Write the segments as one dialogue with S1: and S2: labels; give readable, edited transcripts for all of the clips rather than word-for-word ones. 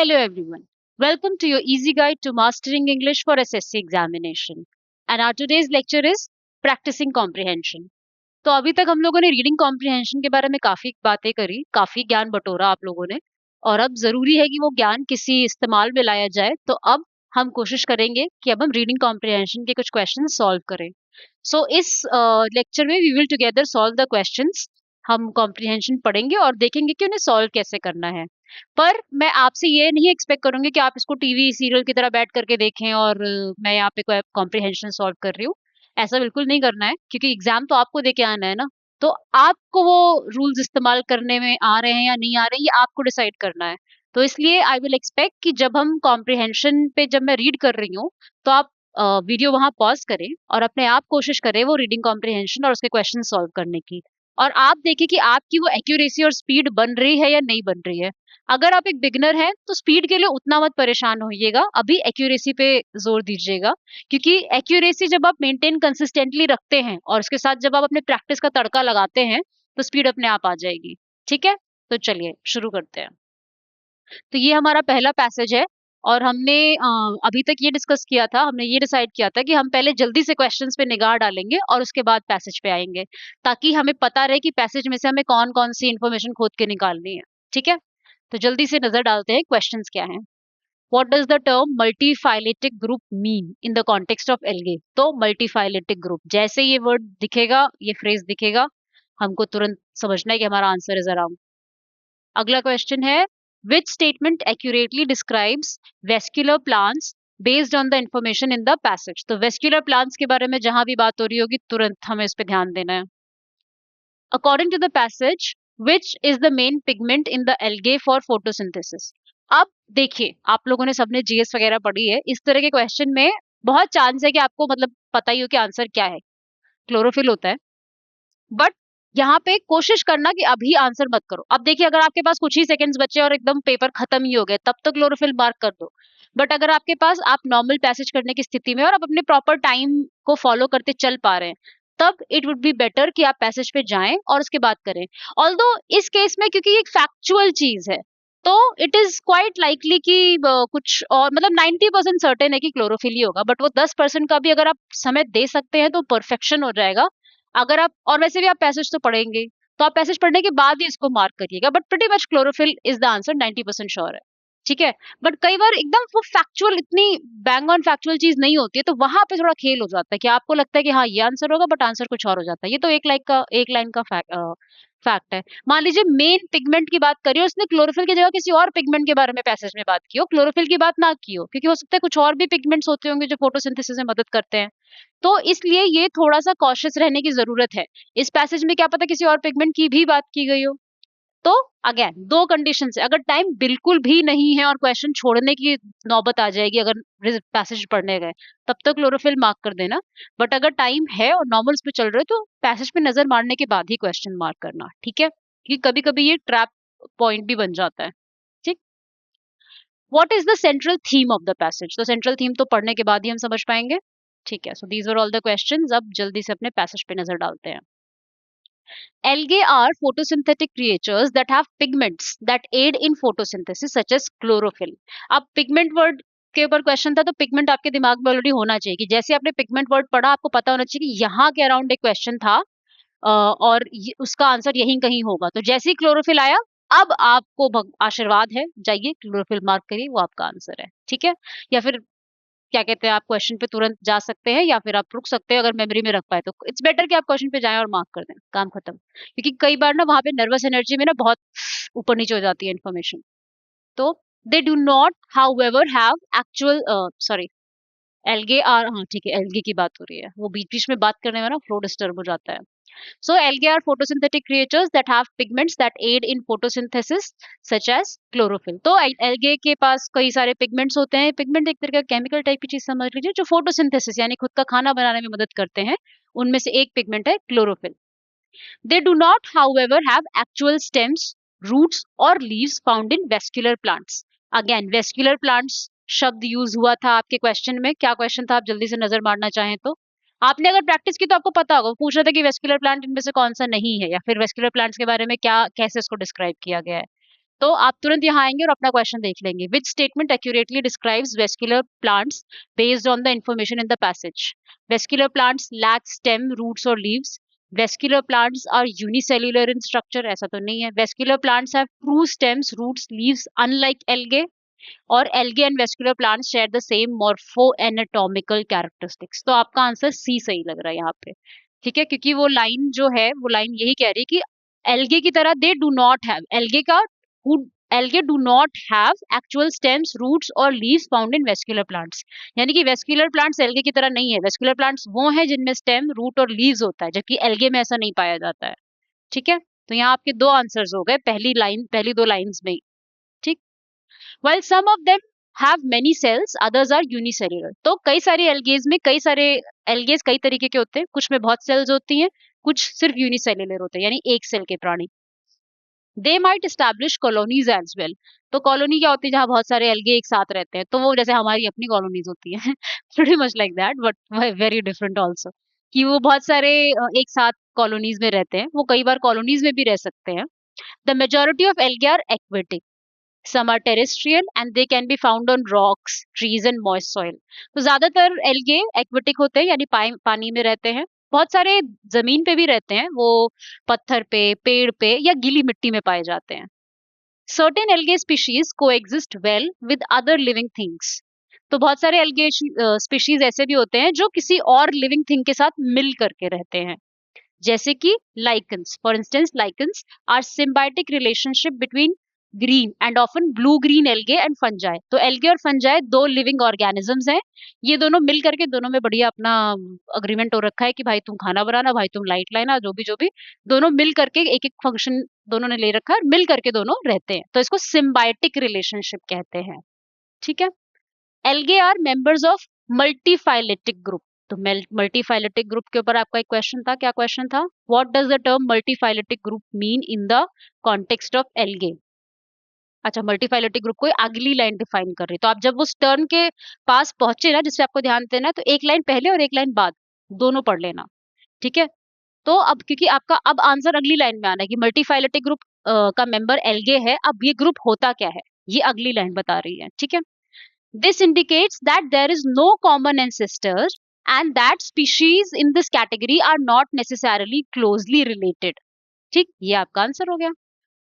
S1: Hello everyone. Welcome to your easy guide to mastering English for SSC examination. And our today's lecture is practicing comprehension. तो अभी तक हम लोगों ने reading comprehension के बारे में काफी बातें करी, काफी ज्ञान बटोरा आप लोगों ने, और अब जरूरी है कि वो ज्ञान किसी इस्तेमाल में लाया जाए। तो अब हम कोशिश करेंगे कि अब हम रीडिंग कॉम्प्रिहेंशन के कुछ क्वेश्चन सॉल्व करें। सो इस लेक्चर में we will together solve the questions. हम कॉम्प्रिहेंशन पढ़ेंगे और देखेंगे कि उन्हें सॉल्व कैसे करना है। पर मैं आपसे ये नहीं एक्सपेक्ट करूंगी कि आप इसको टीवी सीरियल की तरह बैठ करके देखें और मैं यहाँ पे कॉम्प्रिहेंशन सॉल्व कर रही हूँ। ऐसा बिल्कुल नहीं करना है, क्योंकि एग्जाम तो आपको देके आना है ना। तो आपको वो रूल्स इस्तेमाल करने में आ रहे हैं या नहीं आ रहे हैं, ये आपको डिसाइड करना है। तो इसलिए आई विल एक्सपेक्ट कि जब हम कॉम्प्रिहेंशन पे जब मैं रीड कर रही हूँ, तो आप वीडियो वहां पॉज करें और अपने आप कोशिश करें वो रीडिंग कॉम्प्रिहेंशन और उसके क्वेश्चन सॉल्व करने की। और आप देखें कि आपकी वो एक्यूरेसी और स्पीड बन रही है या नहीं बन रही है। अगर आप एक बिगनर हैं तो स्पीड के लिए उतना मत परेशान होइएगा, अभी एक्यूरेसी पे जोर दीजिएगा। क्योंकि एक्यूरेसी जब आप मेंटेन कंसिस्टेंटली रखते हैं और उसके साथ जब आप अपने प्रैक्टिस का तड़का लगाते हैं, तो स्पीड अपने आप आ जाएगी। ठीक है, तो चलिए शुरू करते हैं। तो ये हमारा पहला पैसेज है और हमने अभी तक ये डिस्कस किया था, हमने ये डिसाइड किया था कि हम पहले जल्दी से क्वेश्चंस पे निगाह डालेंगे और उसके बाद पैसेज पे आएंगे, ताकि हमें पता रहे कि पैसेज में से हमें कौन कौन सी इंफॉर्मेशन खोद के निकालनी है। ठीक है, तो जल्दी से नजर डालते हैं क्वेश्चंस क्या हैं। What does the term multiphyletic group mean in the context of algae? तो multiphyletic group, जैसे ये वर्ड दिखेगा, ये फ्रेज दिखेगा, हमको तुरंत समझना है कि हमारा आंसर इज अराउंड। अगला क्वेश्चन है, which statement accurately describes vascular plants based on the information in the passage? तो vascular plants के बारे में जहां भी बात हो रही होगी, तुरंत हमें इस पे ध्यान देना है। According to the passage, which is the main pigment in the algae for photosynthesis? अब देखिए, आप लोगों ने सबने जीएस वगैरह पढ़ी है, इस तरह के क्वेश्चन में बहुत चांस है कि आपको मतलब पता ही हो कि आंसर क्या है। क्लोरोफिल होता है। बट यहाँ पे कोशिश करना कि अभी आंसर मत करो। अब देखिए, अगर आपके पास कुछ ही सेकंड्स बचे और एकदम पेपर खत्म ही हो गए, तब तो क्लोरोफिल मार्क कर दो। बट अगर आपके पास आप नॉर्मल पैसेज करने की स्थिति में और आप अपने प्रॉपर टाइम को फॉलो करते चल पा रहे हैं, तब इट वुड बी बेटर कि आप पैसेज पे जाएं और उसके बाद करें। ऑल्दो इस केस में क्योंकि ये एक फैक्चुअल चीज है, तो इट इज क्वाइट लाइकली कि कुछ और मतलब 90% सर्टेन है कि क्लोरोफिल ही होगा। बट वो 10% का भी अगर आप समय दे सकते हैं तो परफेक्शन हो जाएगा। अगर आप, और वैसे भी आप पैसेज तो पढ़ेंगे, तो आप पैसेज पढ़ने के बाद ही इसको मार्क करिएगा। But pretty much chlorophyll is the answer, 90% sure है। ठीक है, बट कई बार एकदम वो फैक्चुअल, इतनी बैंग ऑन फैक्चुअल चीज नहीं होती है, तो वहां पे थोड़ा खेल हो जाता है कि आपको लगता है कि हाँ ये आंसर होगा, बट आंसर कुछ और हो जाता है। ये तो एक लाइन का फैक्ट है। मान लीजिए मेन पिगमेंट की बात करिए, उसने क्लोरोफिल की जगह किसी और पिगमेंट के बारे में पैसेज में बात की हो, क्लोरोफिल की बात ना की हो, क्योंकि हो सकता है कुछ और भी पिगमेंट्स होते होंगे जो फोटोसिंथेसिस में मदद करते हैं। तो इसलिए ये थोड़ा सा कॉशियस रहने की जरूरत है। इस पैसेज में क्या पता किसी और पिगमेंट की भी बात की गई हो। तो अगेन दो कंडीशन है, अगर टाइम बिल्कुल भी नहीं है और क्वेश्चन छोड़ने की नौबत आ जाएगी अगर पैसेज पढ़ने गए, तब तक क्लोरोफिल मार्क कर देना। बट अगर टाइम है और नॉर्मल पे चल रहे हो, तो पैसेज पे नजर मारने के बाद ही क्वेश्चन मार्क करना। ठीक है, क्योंकि कभी कभी ये ट्रैप पॉइंट भी बन जाता है। ठीक, what is the central theme of the passage? तो सेंट्रल थीम तो पढ़ने के बाद ही हम समझ पाएंगे। ठीक है, so these were all the questions. अब जल्दी से अपने पैसेज पे नजर डालते हैं। Algae are photosynthetic creatures that have pigments that aid in photosynthesis such as chlorophyll. अब पिगमेंट वर्ड के ऊपर क्वेश्चन था, तो पिगमेंट आपके दिमाग में ऑलरेडी होना चाहिए कि जैसे आपने पिगमेंट वर्ड पढ़ा, आपको पता होना चाहिए कि यहाँ के अराउंड एक क्वेश्चन था और उसका आंसर यहीं कहीं होगा। तो जैसे ही क्लोरोफिल आया, अब आपको आशीर्वाद है, जाइए क्लोरोफिल मार्क करिए, वो आपका आंसर है। ठीक है, या फिर क्या कहते हैं, आप क्वेश्चन पे तुरंत जा सकते हैं या फिर आप रुक सकते हैं, अगर मेमोरी में रख पाए तो इट्स बेटर कि आप क्वेश्चन पे जाएं और मार्क कर दें, काम खत्म। क्योंकि कई बार ना वहां पे नर्वस एनर्जी में ना बहुत ऊपर नीचे हो जाती है इन्फॉर्मेशन। तो they do not however have actual, sorry, algae are, हाँ ठीक है, एल्गे की बात हो रही है, वो बीच बीच में बात करने में ना फ्लो डिस्टर्ब हो जाता है। So algae are photosynthetic creatures that have pigments that aid in photosynthesis such as chlorophyll. तो algae के पास कई सारे pigments होते हैं। पिगमेंट एक तरह का केमिकल टाइप की चीज समझ लीजिए, जो फोटोसिंथेसिस यानी खुद का खाना बनाने में मदद करते हैं। उनमें से एक पिगमेंट है chlorophyll. They do not, however, have actual stems, roots or leaves found in vascular plants. Again, vascular plants शब्द यूज हुआ था आपके क्वेश्चन में। क्या क्वेश्चन था, आप जल्दी से नजर मारना चाहें तो? आपने अगर प्रैक्टिस की तो आपको पता होगा, पूछ रहा था कि वेस्कुलर प्लांट इनमें से कौन सा नहीं है, या फिर वेस्कुलर प्लांट्स के बारे में क्या, कैसे इसको डिस्क्राइब किया गया है। तो आप तुरंत यहाँ आएंगे और अपना क्वेश्चन देख लेंगे. Which statement accurately describes vascular plants based on the information in the passage? Vascular plants lack stem, roots और leaves. Vascular plants are unicellular in structure, ऐसा तो नहीं है. Vascular plants have true stems, roots, leaves unlike algae. और algae and vascular plants share the same morpho anatomical characteristics. तो आपका answer C सही लग रहा है यहाँ पे. ठीक है, क्योंकि वो लाइन जो है वो लाइन यही कह रही है कि एल्गे की तरह they do not have, algae do not have actual stems, roots और leaves found in vascular plants. यानी कि वेस्कुलर प्लांट्स एल्गे की तरह नहीं है. वेस्कुलर प्लांट्स वो हैं जिनमें स्टेम, रूट और लीव्स होता है, जबकि एल्गे में ऐसा नहीं पाया जाता है. ठीक है, तो यहाँ आपके दो आंसर्स हो गए पहली दो लाइंस में ही. ठीक. While some of them have many cells, others are unicellular. तो कई सारे एल्गेज में कई तरीके के होते हैं. कुछ में बहुत सेल्स होती हैं, कुछ सिर्फ यूनिसेल्युलर होते हैं, यानी एक सेल के प्राणी. They might establish colonies as well. तो कॉलोनी क्या होती है? जहाँ बहुत सारे एल्गे एक साथ रहते हैं. तो वो जैसे हमारी अपनी कॉलोनीज होती है, pretty much like that, but very different also. कि वो बहुत सारे एक साथ कॉलोनीज में रहते हैं. वो कई बार कॉलोनीज में भी रह सकते हैं. The majority of algae are aquatic. Some are terrestrial and they can be found on rocks, trees and moist soil. तो ज्यादातर एल्गे एक्वेटिक होते हैं, यानी पानी में रहते हैं. बहुत सारे जमीन पे भी रहते हैं, वो पत्थर पे, पेड़ पे या गीली मिट्टी में पाए जाते हैं. Certain algae species coexist well with other living things. तो बहुत सारे एल्गे स्पीशीज ऐसे भी होते हैं जो किसी और लिविंग थिंग के साथ मिल करके रहते हैं. जैसे कि lichens. For instance, lichens are symbiotic relationship between green and often blue green algae and fungi. तो एल्गे और फंजाई दो लिविंग ऑर्गेनिजम्स हैं. ये दोनों मिल करके, दोनों में बढ़िया अपना अग्रीमेंट हो रखा है कि भाई तुम खाना बनाना, भाई तुम लाइट लाना, जो भी दोनों मिल करके एक एक फंक्शन दोनों ने ले रखा है, मिल करके दोनों रहते हैं. तो इसको सिम्बायोटिक रिलेशनशिप कहते हैं. ठीक है. Algae are members of multiphyletic group. तो मल्टीफाइलेटिक ग्रुप के ऊपर आपका एक क्वेश्चन था. क्या क्वेश्चन था? What does the term multiphyletic group mean in the context of algae? अच्छा, मल्टीफाइलेटिक ग्रुप को अगली लाइन डिफाइन कर रही. तो आप जब उस टर्म के पास पहुंचे ना, जिससे आपको ध्यान देना है, तो एक लाइन पहले और एक लाइन बाद दोनों पढ़ लेना. ठीक है. तो अब क्योंकि आपका अब आंसर अगली लाइन में आना है कि मल्टीफाइलेटिक ग्रुप का मेंबर एल्गे है, अब ये ग्रुप होता क्या है, ये अगली लाइन बता रही है. ठीक है. This indicates that there is no common ancestor and that species in this category are not necessarily closely related. ठीक, ये आपका आंसर हो गया.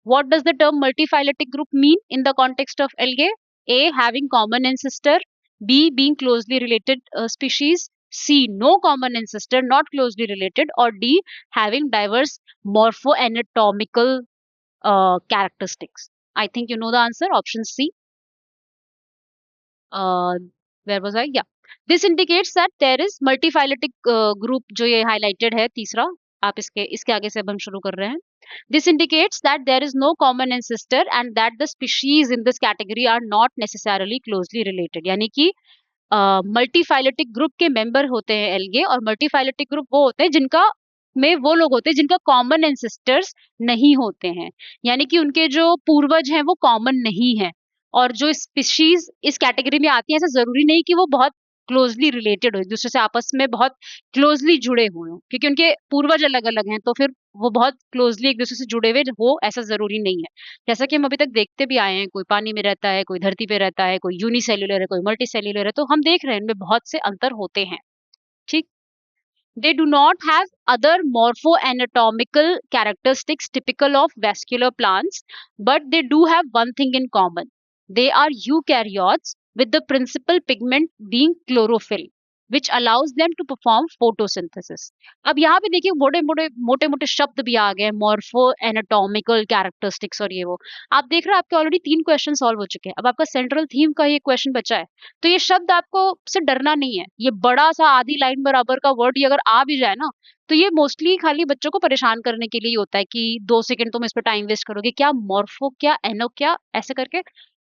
S1: What does the term multiphyletic group mean in the context of algae? A. Having common ancestor. B. Being closely related species. C. No common ancestor, not closely related. Or D. Having diverse morphoanatomical characteristics. I think you know the answer. Option C. Where was I? Yeah. This indicates that there is multiphyletic group. जो ये highlighted है तीसरा, आप इसके आगे से अब हम शुरू कर रहे हैं. This indicates that there is no common ancestor and that the species in this category are not necessarily closely related. यानी कि मल्टीफाइलेटिक ग्रुप के मेंबर होते हैं एल्गे, और मल्टीफाइलेटिक ग्रुप वो होते हैं जिनका में वो लोग होते हैं जिनका कॉमन एंसेस्टर्स नहीं होते हैं. यानी कि उनके जो पूर्वज हैं वो कॉमन नहीं है. और जो स्पीशीज इस कैटेगरी में आती है, ऐसा जरूरी नहीं कि वो बहुत क्लोजली रिलेटेड हो, एक दूसरे से आपस में बहुत क्लोजली जुड़े हुए हो, क्योंकि उनके पूर्वज अलग अलग हैं, तो फिर वो बहुत क्लोजली एक दूसरे से जुड़े हुए हो, ऐसा जरूरी नहीं है. जैसा कि हम अभी तक देखते भी आए हैं, कोई पानी में रहता है, कोई धरती पे रहता है, कोई यूनिसेल्युलर है, कोई मल्टीसेल्युलर है, तो हम देख रहे हैं इनमें बहुत से अंतर होते हैं. ठीक. They do not have other morphoanatomical characteristics typical of vascular plants, but they do have one thing in common. They are eukaryotes with the principal pigment being chlorophyll, which allows them to perform photosynthesis. अब यहाँ पे देखिए मोटे मोटे शब्द भी आ गए, morpho anatomical characteristics और ये वो. आप देख रहे हैं आपके ऑलरेडी 3 क्वेश्चन सॉल्व हो चुके हैं. अब आपका सेंट्रल थीम का ये क्वेश्चन बचा है. तो ये शब्द आपको से डरना नहीं है. ये बड़ा सा आधी लाइन बराबर का वर्ड ये अगर आ भी जाए ना, तो ये मोस्टली खाली बच्चों को परेशान करने के लिए ही होता है कि 2 सेकंड तुम इस पर टाइम वेस्ट करोगे, क्या मॉर्फो, क्या एनो, क्या ऐसे करके.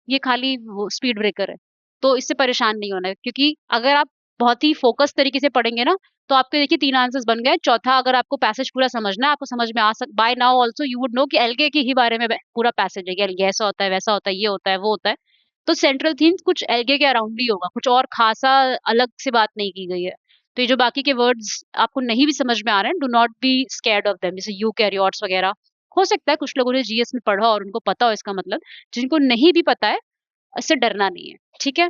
S1: ये खाली वो स्पीड ब्रेकर है. तो इससे परेशान नहीं होना है, क्योंकि अगर आप बहुत ही फोकस तरीके से पढ़ेंगे ना, तो आपके देखिए 3 आंसर्स बन गए. चौथा, अगर आपको पैसेज पूरा समझना है, आपको समझ में आ by now also you would know कि एल्गे के ही बारे में पूरा पैसेज है कि एल्गे ऐसा होता है, वैसा होता है, ये होता है, वो होता है. तो सेंट्रल थीम कुछ एल्गे के अराउंड ही होगा, कुछ और खासा अलग से बात नहीं की गई है. तो ये जो बाकी के वर्ड्स आपको नहीं भी समझ में आ रहे हैं, do not be scared of them, जैसे यूकैरियोट्स वगैरह, हो सकता है कुछ लोगों ने जीएस में पढ़ा और उनको पता हो इसका मतलब, जिनको नहीं भी पता है इससे डरना नहीं है, ठीक है।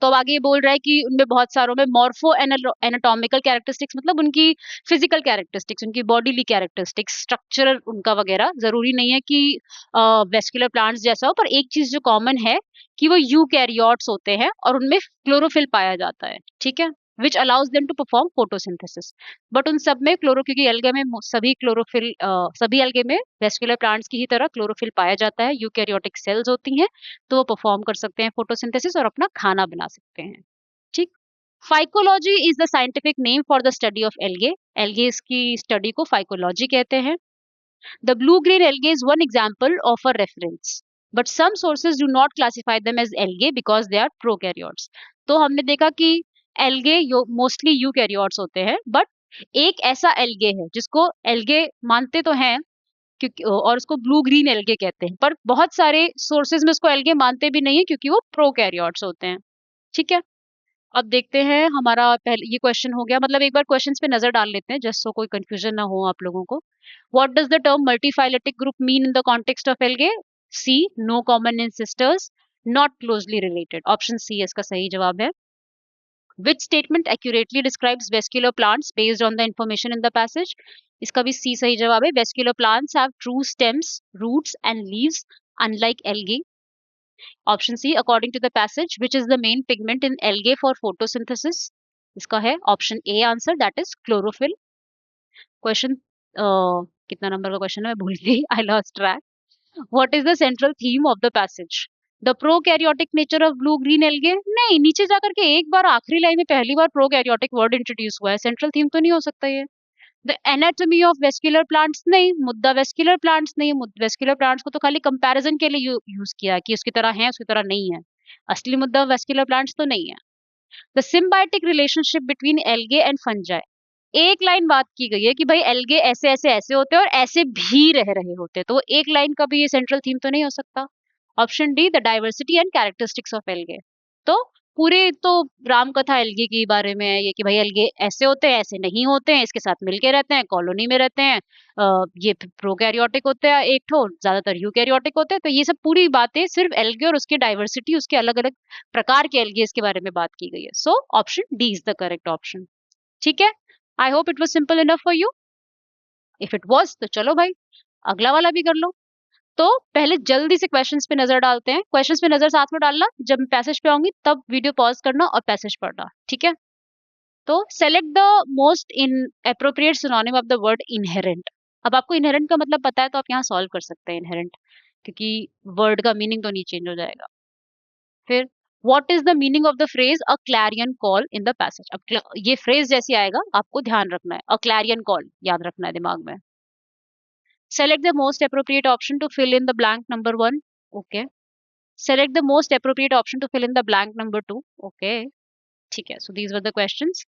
S1: तो अब आगे ये बोल रहा है कि उनमें बहुत सारों में मॉर्फो एनाटॉमिकल कैरेक्टरिस्टिक्स मतलब उनकी फिजिकल कैरेक्टरिस्टिक्स, उनकी बॉडीली कैरेक्टरिस्टिक्स, स्ट्रक्चर उनका वगैरह, जरूरी नहीं है कि वेस्कुलर प्लांट्स जैसा हो, पर एक चीज जो कॉमन है कि वो यूकैरियोट्स होते हैं और उनमें क्लोरोफिल पाया जाता है, ठीक है, which allows them to perform photosynthesis. But उन सब में क्लोरो, क्योंकि एल्गे में सभी क्लोरोफिल, सभी एल्गे में वेस्कुलर प्लांट्स की ही तरह क्लोरोफिल पाया जाता है, यूकैरियोटिक सेल्स होती हैं, तो वो परफॉर्म कर सकते हैं फोटोसिंथेसिस और अपना खाना बना सकते हैं, ठीक। Phycology is the scientific name for the study of algae. Algaes की स्टडी को फाइकोलॉजी कहते हैं। The blue green algae is one example of a reference, but some sources do not classify them as algae because they are prokaryotes. तो हमने देखा कि algae mostly eukaryotes होते हैं, बट एक ऐसा एल्गे है जिसको एल्गे मानते तो हैं, क्योंकि और उसको ब्लू ग्रीन एल्गे कहते हैं, पर बहुत सारे सोर्सेज में उसको एल्गे मानते भी नहीं है क्योंकि वो प्रोकैरियोट्स होते हैं, ठीक है। अब देखते हैं, हमारा पहले ये क्वेश्चन हो गया, मतलब एक बार क्वेश्चंस पे नजर डाल लेते हैं जस्ट सो कोई कंफ्यूजन ना हो आप लोगों को। What does the term multiphyletic group mean in the context of algae? C, no common ancestors, not closely related. Option C इसका सही जवाब है। Which statement accurately describes vascular plants based on the information in the passage? इसका भी सी सही जवाब है। Vascular plants have true stems, roots and leaves unlike algae. Option C, according to the passage, which is the main pigment in algae for photosynthesis? इसका है option A answer, that is chlorophyll. Question कितना number का question है मैं भूल गई, I lost track. What is the central theme of the passage? The prokaryotic nature of blue green algae? नहीं, नीचे जाकर के एक बार आखिरी लाइन में पहली बार प्रोकैरियोटिक वर्ड इंट्रोड्यूस हुआ है, सेंट्रल थीम तो नहीं हो सकता ये। The anatomy of vascular plants? नहीं, मुद्दा वेस्कुलर प्लांट्स नहीं है, वेस्कुलर प्लांट्स को तो खाली कंपैरिजन के लिए यूज किया कि उसकी तरह है उसकी तरह नहीं है, असली मुद्दा वेस्कुलर प्लांट्स तो नहीं है। The symbiotic relationship between algae and fungi? एक लाइन बात की गई है कि भाई एल्गे ऐसे ऐसे ऐसे होते हैं और ऐसे भी रह रहे होते हैं, तो एक लाइन का भी ये सेंट्रल थीम तो नहीं हो सकता। Option D, the diversity and characteristics of algae. तो पूरे तो राम कथा एल्गे के बारे में है ये कि भाई एल्गे ऐसे होते हैं ऐसे नहीं होते हैं, इसके साथ मिलके रहते हैं, कॉलोनी में रहते हैं, ये प्रोकैरियोटिक होते हैं एक ठो, ज्यादातर यूकैरियोटिक होते हैं। तो ये सब पूरी बातें सिर्फ एल्गे और उसकी डाइवर्सिटी, उसके अलग अलग प्रकार के एल्गे के बारे में बात की गई है। So option D is the correct option, ठीक है। I hope it was simple enough for you. If it was तो चलो भाई अगला वाला भी कर लो। तो पहले जल्दी से क्वेश्चंस पे नजर डालते हैं। क्वेश्चंस पे नजर साथ में डालना, जब मैं पैसेज पे आऊंगी तब वीडियो पॉज करना और पैसेज पढ़ना, ठीक है। तो select the most in appropriate synonym of the word inherent. अब आपको इनहेरेंट का मतलब पता है तो आप यहाँ सॉल्व कर सकते हैं इनहेरेंट, क्योंकि वर्ड का मीनिंग तो नहीं चेंज हो जाएगा। फिर what is the meaning of the phrase a clarion call in the passage? अब ये फ्रेज जैसी आएगा आपको ध्यान रखना है, अ क्लैरियन कॉल याद रखना है दिमाग में। Select the most appropriate option to fill in the blank number 1. Okay. Select the most appropriate option to fill in the blank number 2. Okay. ठीक है, so these were the questions.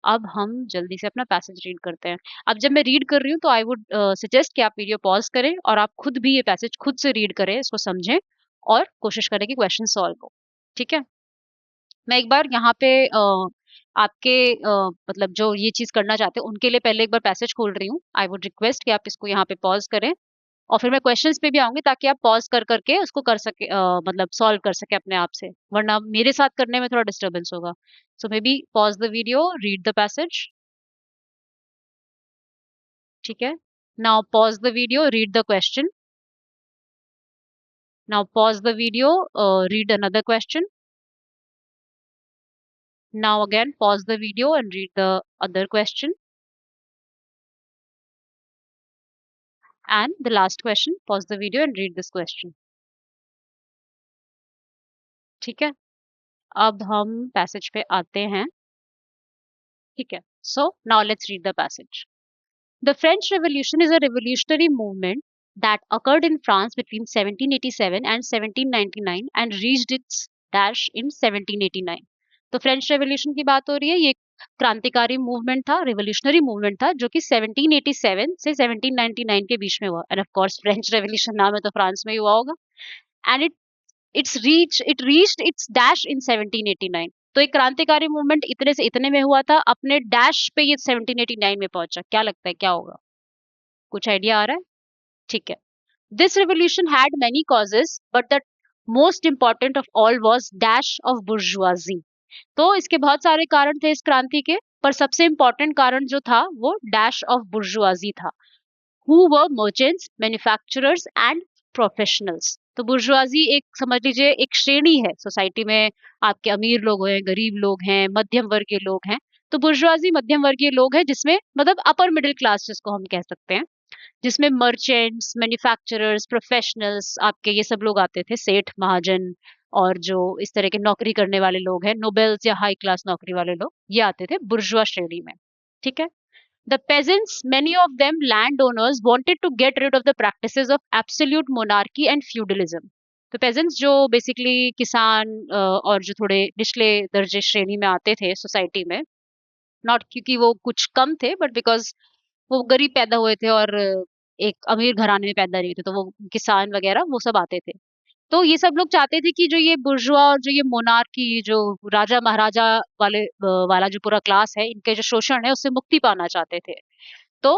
S1: अब हम जल्दी से अपना पैसेज रीड करते हैं। अब जब मैं रीड कर रही हूँ तो आई वुड सजेस्ट कि आप वीडियो पॉज करें और आप खुद भी ये पैसेज खुद से रीड करें, इसको समझें और कोशिश करें कि क्वेश्चन सॉल्व हो, ठीक है। मैं एक बार यहाँ पे आपके मतलब जो ये चीज करना चाहते हैं उनके लिए पहले एक बार पैसेज खोल रही हूँ। आई वुड रिक्वेस्ट कि आप इसको यहाँ पे पॉज करें और फिर मैं क्वेश्चंस पे भी आऊंगी ताकि आप पॉज कर करके उसको कर सके, मतलब सॉल्व कर सके अपने आप से, वरना मेरे साथ करने में थोड़ा डिस्टरबेंस होगा। So maybe pause the video, read the passage, ठीक है। Now pause the video, read the question. Now pause the video, read another question. Now again pause the video and read the other question and the last question, pause the video and read this question, ठीक है। अब हम passage पे आते हैं, ठीक है। So now let's read the passage. The French Revolution is a revolutionary movement that occurred in France between 1787 and 1799 and reached its dash in 1789. तो फ्रेंच रेवोल्यूशन की बात हो रही है, ये क्रांतिकारी मूवमेंट था, रिवोल्यूशनरी मूवमेंट था जो कि 1787 से 1799 के बीच में हुआ। End of course French revolution नाम है तो फ्रांस में ही हुआ होगा। And it reached it's dash in 1789। तो एक क्रांतिकारी मूवमेंट इतने से इतने में हुआ था, अपने डैश पे ये 1789 में पहुंचा। क्या लगता है क्या होगा? कुछ आइडिया आ रहा है? ठीक है। This revolution had many causes but the most important of all was dash of bourgeoisie. तो इसके बहुत सारे कारण थे इस क्रांति के, पर सबसे इंपॉर्टेंट कारण जो था वो डैश ऑफ बुर्जुआजी था, who were merchants, manufacturers and professionals. तो बुर्जुआजी एक समझ लीजिए एक श्रेणी है सोसाइटी में, आपके अमीर लोग हैं, गरीब लोग हैं, मध्यम वर्गीय लोग हैं। तो बुर्जुआजी मध्यम वर्गीय लोग हैं, जिसमें मतलब अपर मिडिल क्लास जिसको हम कह सकते हैं, जिसमें मर्चेंट्स, मैन्युफैक्चरर्स, प्रोफेशनल्स, आपके ये सब लोग आते थे, सेठ, महाजन, और जो इस तरह के नौकरी करने वाले लोग हैं, नोबेल्स या हाई क्लास नौकरी वाले लोग, ये आते थे बुर्जुआ श्रेणी में। ठीक है। The peasants, many of them landowners, wanted to get rid of the practices of absolute monarchy and feudalism. तो peasants जो basically किसान और जो थोड़े निचले दर्जे श्रेणी में आते थे सोसाइटी में, नॉट क्योंकि वो कुछ कम थे, बट बिकॉज वो गरीब पैदा हुए थे और एक अमीर घराने में पैदा नहीं हुए थे, तो वो किसान वगैरह वो सब आते थे। तो ये सब लोग चाहते थे कि जो ये बुर्जुआ और जो ये मोनार्की, जो राजा महाराजा वाला जो पूरा क्लास है, इनके जो शोषण है उससे मुक्ति पाना चाहते थे। तो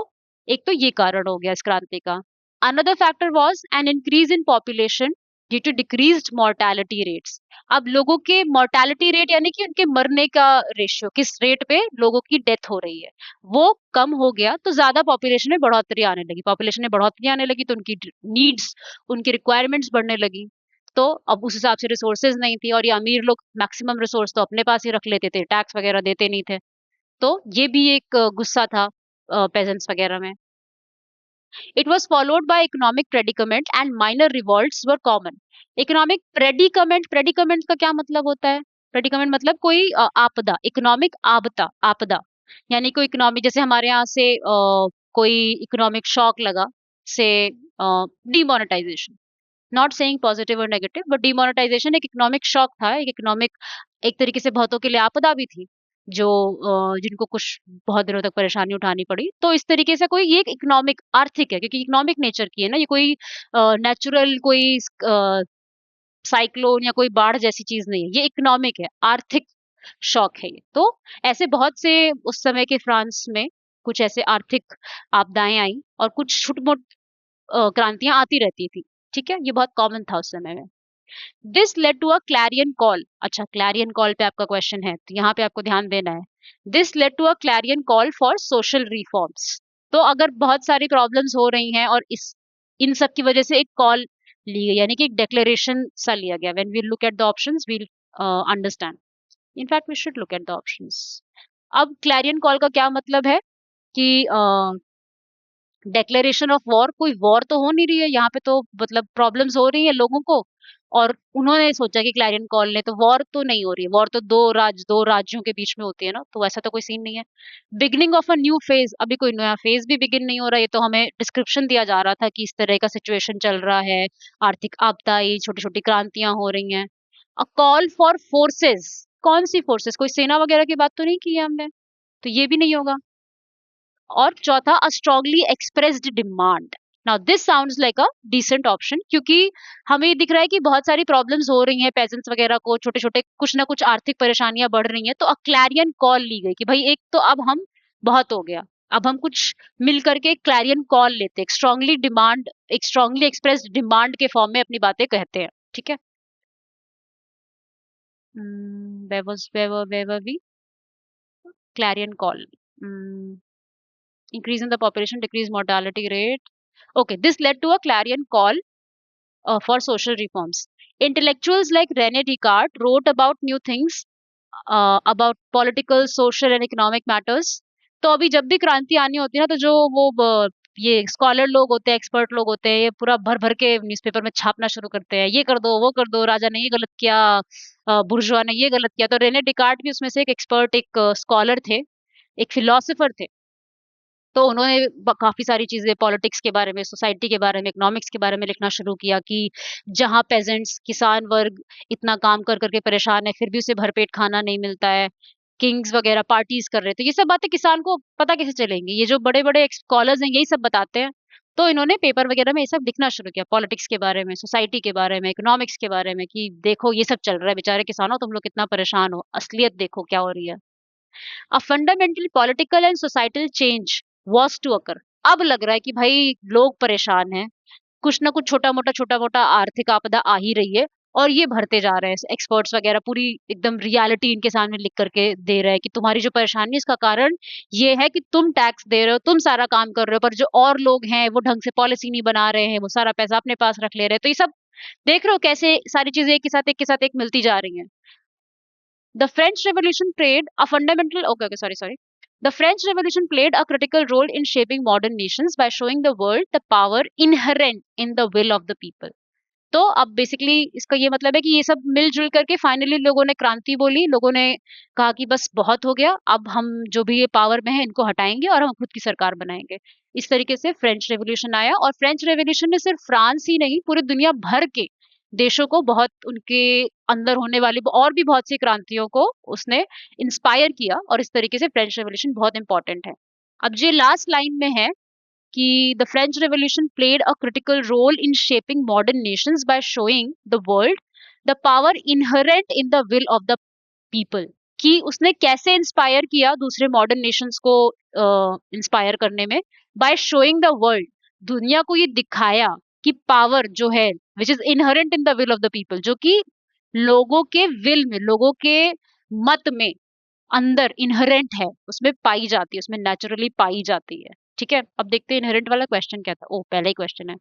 S1: एक तो ये कारण हो गया इस क्रांति का। Another factor was an increase in population due to decreased mortality rates. अब लोगों के मोर्टेलिटी रेट यानी कि उनके मरने का रेशियो, किस रेट पे लोगों की डेथ हो रही है, वो कम हो गया, तो ज्यादा पॉपुलेशन में बढ़ोतरी आने लगी। पॉपुलेशन में बढ़ोतरी आने लगी तो उनकी नीड्स, उनकी रिक्वायरमेंट्स बढ़ने लगी। तो अब उस हिसाब से रिसोर्सेज नहीं थी, और ये अमीर लोग मैक्सिमम रिसोर्स तो अपने पास ही रख लेते थे, टैक्स वगैरह देते नहीं थे। तो ये भी एक गुस्सा था पेजेंट्स वगैरह में। It was followed by economic predicament and minor revolts were common. Economic predicament, predicament का क्या मतलब होता है? predicament मतलब कोई आपदा, इकोनॉमिक आपदा, आपदा यानी कोई इकोनॉमिक, जैसे हमारे यहाँ से कोई इकोनॉमिक शॉक लगा, से डिमोनेटाइजेशन, नॉट सेइंग पॉजिटिव और नेगेटिव, बट डिमोनेटाइजेशन एक इकोनॉमिक शॉक था, एक इकोनॉमिक, एक तरीके से बहुतों के लिए आपदा भी थी, जो जिनको कुछ बहुत दिनों तक परेशानी उठानी पड़ी। तो इस तरीके से कोई ये एक इकोनॉमिक, आर्थिक है, क्योंकि इकोनॉमिक नेचर की है ना, ये कोई नेचुरल कोई साइक्लोन या कोई बाढ़ जैसी चीज नहीं है, ये इकोनॉमिक है, आर्थिक शॉक है ये। तो ऐसे बहुत से उस समय के फ्रांस में कुछ ऐसे आर्थिक आपदाएं आई, और कुछ छुटमुट क्रांतियां आती रहती थी। ठीक है, ये बहुत कॉमन था उस समय में। This led to a clarion call. अच्छा, क्लैरियन कॉल पे आपका क्वेश्चन है, तो यहाँ पे आपको ध्यान देना है। This led to a clarion call for social reforms. तो अगर बहुत सारी प्रॉब्लम्स हो रही हैं और इस इन सब की वजह से एक कॉल ली गई, यानी कि एक डिक्लेरेशन सा लिया गया। When we look at the options we'll understand, in fact we should look at the options. अब क्लैरियन कॉल का क्या मतलब है कि डेक्लेरेशन ऑफ वॉर, कोई वॉर तो हो नहीं रही है यहाँ पे, तो मतलब प्रॉब्लम्स हो रही है लोगों को, और उन्होंने सोचा कि क्लैरियन कॉल ने, तो वॉर तो नहीं हो रही है, वॉर तो दो राज्यों के बीच में होती है ना, तो वैसा तो कोई सीन नहीं है। Beginning of a new phase, अभी कोई नया फेज भी बिगिन नहीं हो रहा है, ये तो हमें डिस्क्रिप्शन दिया जा रहा था कि इस तरह का सिचुएशन चल रहा है, आर्थिक आपदा, ये छोटी छोटी क्रांतियां हो रही हैं। अ कॉल फॉर फोर्सेस, कौन सी फोर्सेस, कोई सेना वगैरह की बात तो नहीं की है हमने, तो ये भी नहीं होगा। और चौथा, a strongly expressed demand. Now this sounds like a decent option, क्योंकि हमें ये दिख रहा है कि बहुत सारी प्रॉब्लम्स हो रही हैं, पेजेंट्स वगैरह को छोटे छोटे कुछ ना कुछ आर्थिक परेशानियां बढ़ रही हैं, तो अ क्लैरियन कॉल ली गई कि भाई एक तो अब हम, बहुत हो गया, अब हम कुछ मिल करके एक क्लैरियन कॉल लेते, एक स्ट्रांगली डिमांड, एक स्ट्रांगली एक्सप्रेस्ड डिमांड के फॉर्म में अपनी बातें कहते हैं। ठीक है। where were we? Clarion call. Hmm. Increase in the population, decrease mortality rate. Okay, this led to a clarion call for social reforms. Intellectuals like Rene Descartes wrote about new things, about political, social and economic matters. तो अभी जब भी क्रांति आनी होती है ना, तो जो वो ये स्कॉलर लोग होते हैं, एक्सपर्ट लोग होते हैं, ये पूरा भर भर के न्यूज़पेपर में छापना शुरू करते हैं, ये कर दो, वो कर दो, राजा ने ये गलत किया, बुर्जुआ ने ये गलत किया। तो रेने डिकार्ट भी उसमें से एक एक्सपर्ट, एक स्कॉलर थे, एक फिलोसोफर थे। तो उन्होंने काफी सारी चीजें पॉलिटिक्स के बारे में, सोसाइटी के बारे में, इकोनॉमिक्स के बारे में लिखना शुरू किया, कि जहाँ पेजेंट्स, किसान वर्ग इतना काम कर करके परेशान है, फिर भी उसे भरपेट खाना नहीं मिलता है, किंग्स वगैरह पार्टीज कर रहे थे, ये सब बातें किसान को पता कैसे चलेंगी, ये जो बड़े बड़े स्कॉलर्स हैं यही सब बताते हैं। तो इन्होंने पेपर वगैरह में ये सब लिखना शुरू किया, पॉलिटिक्स के बारे में, सोसाइटी के बारे में, इकोनॉमिक्स के बारे में, कि देखो ये सब चल रहा है, बेचारे किसानों तुम लोग कितना परेशान हो, असलियत देखो क्या हो रही है। A fundamental political and societal change was to occur. अब लग रहा है कि भाई लोग परेशान हैं, कुछ ना कुछ छोटा मोटा आर्थिक आपदा आ ही रही है, और ये भरते जा रहे हैं एक्सपर्ट्स वगैरह, पूरी एकदम रियलिटी इनके सामने लिख करके दे रहे हैं कि तुम्हारी जो परेशानी है इसका कारण ये है कि तुम टैक्स दे रहे हो, तुम सारा काम कर रहे हो, पर जो और लोग हैं वो ढंग से पॉलिसी नहीं बना रहे हैं, वो सारा पैसा अपने पास रख ले रहे हैं। तो ये सब देख रहे हो कैसे सारी चीजें एक के साथ एक मिलती जा रही हैं। The French Revolution played a fundamental okay, sorry. The French Revolution played a critical role in shaping modern nations by showing the world the power inherent in the will of the people. तो अब basically इसका ये मतलब है कि ये सब मिलजुल करके फाइनली लोगों ने क्रांति बोली, लोगों ने कहा कि बस बहुत हो गया, अब हम जो भी ये पावर में है इनको हटाएंगे और हम खुद की सरकार बनाएंगे। इस तरीके से फ्रेंच रेवोल्यूशन आया, और फ्रेंच रेवोल्यूशन ने सिर्फ फ्रांस ही नहीं पूरी दुनिया भर के देशों को, बहुत उनके अंदर होने वाली और भी बहुत सी क्रांतियों को उसने इंस्पायर किया, और इस तरीके से फ्रेंच रेवोल्यूशन बहुत इंपॉर्टेंट है। अब जो लास्ट लाइन में है कि the French Revolution played a critical role in shaping modern nations by showing the world the power inherent in the will of the people, कि उसने कैसे इंस्पायर किया दूसरे मॉडर्न नेशंस को इंस्पायर करने में, बाय शोइंग द वर्ल्ड, दुनिया को ये दिखाया कि पावर जो है which is inherent in the will of the people, जो कि लोगों के विल में, लोगों के मत में अंदर इनहेरेंट है, उसमें पाई जाती है, उसमें नेचुरली पाई जाती है। ठीक है, अब देखते हैं इनहेरेंट वाला क्वेश्चन क्या था। ओ, पहला ही क्वेश्चन है,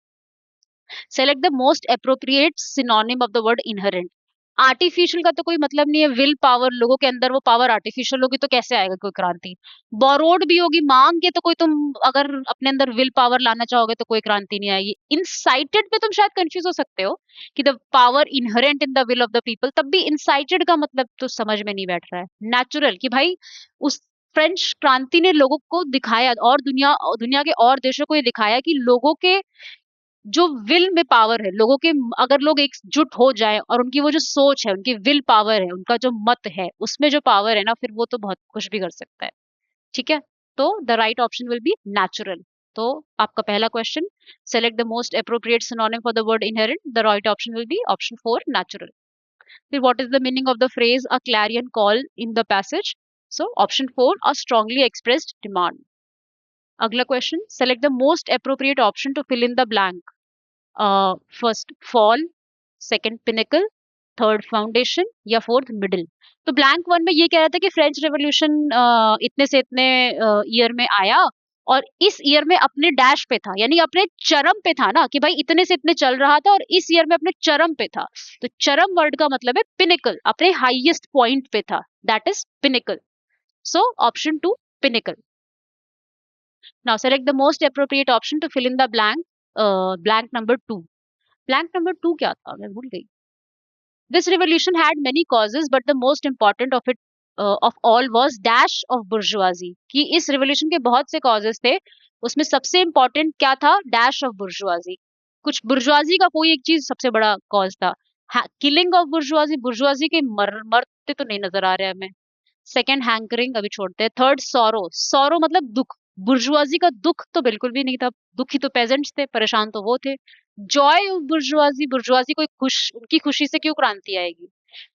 S1: select the most appropriate synonym of the word inherent. Artificial का तो कोई मतलब नहीं है, विल पावर, लोगों के अंदर वो पावर आर्टिफिशियल होगी तो कैसे आएगा कोई क्रांति। बोरोड भी होगी, मांग के तो कोई, तुम अगर अपने अंदर विल पावर लाना चाहोगे तो कोई क्रांति नहीं आएगी। इनसाइटेड पे तुम शायद कंफ्यूज हो सकते हो कि the power inherent in the will of the people, तब भी इनसाइटेड का मतलब तो समझ में नहीं बैठ रहा है। नेचुरल, कि भाई उस फ्रेंच क्रांति ने लोगों को दिखाया, और दुनिया के और देशों को ये दिखाया कि लोगों के जो विल में पावर है, लोगों के अगर लोग एकजुट हो जाए और उनकी वो जो सोच है, उनकी विल पावर है, उनका जो मत है, उसमें जो पावर है ना, फिर वो तो बहुत कुछ भी कर सकता है। ठीक है, तो the right option will be natural. तो आपका पहला question, select the most appropriate synonym for the word inherent, the right option will be option 4 natural. फिर what is the meaning of the phrase a clarion call in the passage? So option 4 a strongly expressed demand. अगला question, select the most appropriate option to fill in the blank. First fall, second pinnacle, third foundation, या fourth middle. तो blank one में ये कह रहा था कि French revolution इतने से इतने ईयर में आया, और इस ईयर में अपने डैश पे था, यानी अपने चरम पे था ना, कि भाई इतने से इतने चल रहा था और इस ईयर में अपने चरम पे था। तो चरम वर्ड का मतलब है पिनेकल, अपने हाईएस्ट पॉइंट पे था, that is pinnacle. So option 2 pinnacle. Now select the most appropriate option to fill in the blank, blank number 2। Blank number 2 क्या था, मैं भूल गई। This revolution had many causes, but the most important of it of all was dash of bourgeoisie, कि इस revolution के बहुत से causes थे, उसमें सबसे important क्या था, dash of bourgeoisie। कुछ बुर्जुआजी का कोई एक चीज सबसे बड़ा cause था। किलिंग ऑफ बुर्जुआजी, बुर्जुआजी के मरते तो नहीं नजर आ रहे हमें। सेकेंड हैंकरिंग, अभी छोड़ते हैं। थर्ड सॉरो, सॉरो मतलब दुख, बुर्जुआजी का दुख तो बिल्कुल भी नहीं था, दुखी तो पेजेंट्स थे, परेशान तो वो थे। जॉय ऑफ बुर्जुआजी, बुर्जुआजी कोई खुश, उनकी खुशी से क्यों क्रांति आएगी।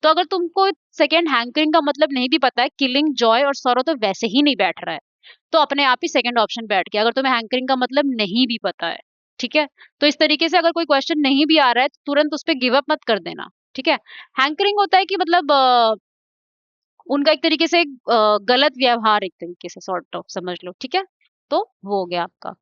S1: तो अगर तुमको सेकेंड हैंकरिंग का मतलब नहीं भी पता है, किलिंग, जॉय और सॉरो तो वैसे ही नहीं बैठ रहा है, तो अपने आप ही सेकेंड ऑप्शन बैठ गया, अगर तुम्हें हैंकरिंग का मतलब नहीं भी पता है। ठीक है, तो इस तरीके से अगर कोई क्वेश्चन नहीं भी आ रहा है तो तुरंत उस पर गिव अप मत कर देना। ठीक है, हैंकरिंग होता है कि मतलब उनका एक तरीके से गलत व्यवहार, एक तरीके से सॉर्ट ऑफ समझ लो। ठीक है, तो वो हो गया आपका।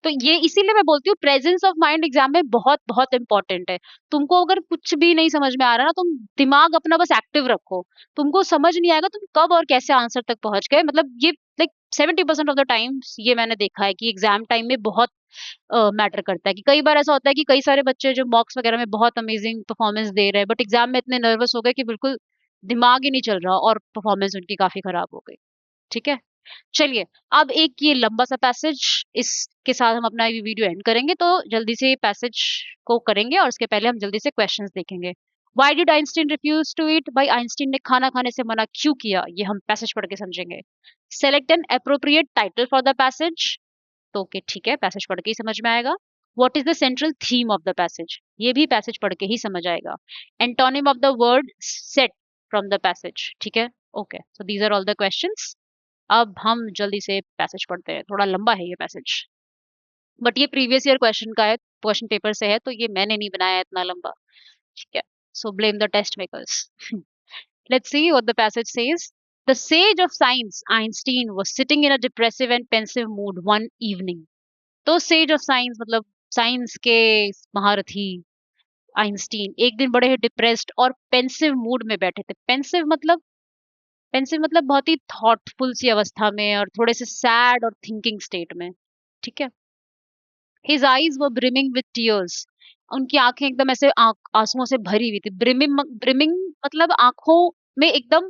S1: तो ये इसीलिए मैं बोलती हूँ प्रेजेंस ऑफ माइंड एग्जाम में बहुत बहुत इंपॉर्टेंट है। तुमको अगर कुछ भी नहीं समझ में आ रहा ना, तुम दिमाग अपना बस एक्टिव रखो, तुमको समझ नहीं आएगा तुम कब और कैसे आंसर तक पहुंच गए। मतलब ये लाइक 70% ऑफ द टाइम्स ये मैंने देखा है कि एग्जाम टाइम में बहुत मैटर करता है। कि कई बार ऐसा होता है कि कई सारे बच्चे जो मॉक्स वगैरह में बहुत अमेजिंग परफॉर्मेंस दे रहे हैं, बट एग्जाम में इतने नर्वस हो गए कि बिल्कुल दिमाग ही नहीं चल रहा, और परफॉर्मेंस उनकी काफी खराब हो गई। ठीक है, चलिए अब एक ये लंबा सा पैसेज, इसके साथ हम अपना ये वीडियो एंड करेंगे, तो जल्दी से पैसेज को करेंगे, और उसके पहले हम जल्दी से क्वेश्चंस देखेंगे। Why did Einstein refuse to eat? भाई आइंस्टीन ने खाना खाने से मना क्यों किया, ये हम पैसेज पढ़ के समझेंगे। Select an appropriate title for the passage, तो ओके ठीक है, पैसेज पढ़ के ही समझ में आएगा। What is the central theme of the passage, ये भी पैसेज पढ़ के ही समझ आएगा। Antonym of the word set from the passage, ठीक है, okay, so these are all the questions. अब हम जल्दी से पैसेज पढ़ते हैं, थोड़ा लंबा है ये पैसेज, बट ये प्रीवियस ईयर क्वेश्चन का है, क्वेश्चन पेपर से है, तो ये मैंने नहीं बनाया है इतना लंबा, ठीक है। So blame the test makers. Let's see what the passage says. The sage of science, Einstein, was sitting in a depressive and pensive mood one evening. तो sage of science मतलब साइंस के महारथी आइंस्टीन एक दिन बड़े ही depressed और pensive mood में बैठे थे। पेंसिव मतलब बहुत ही थॉटफुल सी अवस्था में और थोड़े से सैड और थिंकिंग स्टेट में, ठीक है। His eyes were brimming with tears. उनकी आंखें एकदम ऐसे आंसुओं से भरी हुई थी। ब्रिमिंग मतलब आंखों में एकदम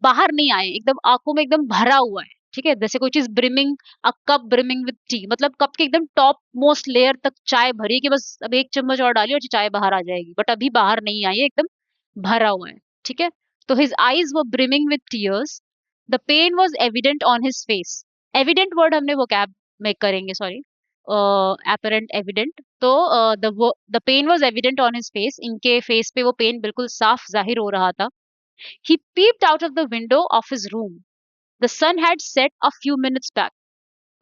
S1: बाहर नहीं आए, एकदम आंखों में एकदम भरा हुआ है, ठीक है। जैसे कोई चीज brimming, a cup brimming with T, मतलब कप के एकदम टॉप मोस्ट लेयर तक चाय भरी है कि बस अब एक चम्मच और डालिए और चाय बाहर आ जाएगी, बट अभी बाहर नहीं आई है, एकदम भरा हुआ है, ठीक है। तो his eyes were brimming with tears, the pain was evident on his face. Evident word हमने वोकैब में करेंगे, सॉरी, apparent evident, तो the pain was evident on his face, इनके फेस पे वो पेन बिल्कुल साफ जाहिर हो रहा था। He peeped out of the window of his room. The sun had set a few minutes back.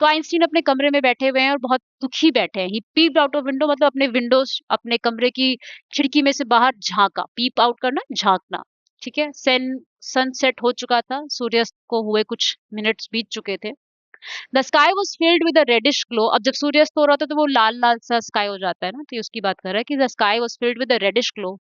S1: तो आइंस्टीन अपने कमरे में बैठे हुए हैं और बहुत दुखी बैठे हैं। He peeped out of window मतलब अपने विंडोज, अपने कमरे की खिड़की में से बाहर झांका। पीप आउट करना, झांकना, ठीक है। सन सेट हो चुका था, सूर्यास्त को हुए कुछ मिनट्स बीत चुके थे। The sky was filled with a reddish glow. अब जब सूर्यास्त हो रहा था तो वो लाल लाल सा स्काई हो जाता है ना, तो ये उसकी बात कर रहा है कि the sky was filled with a reddish glow.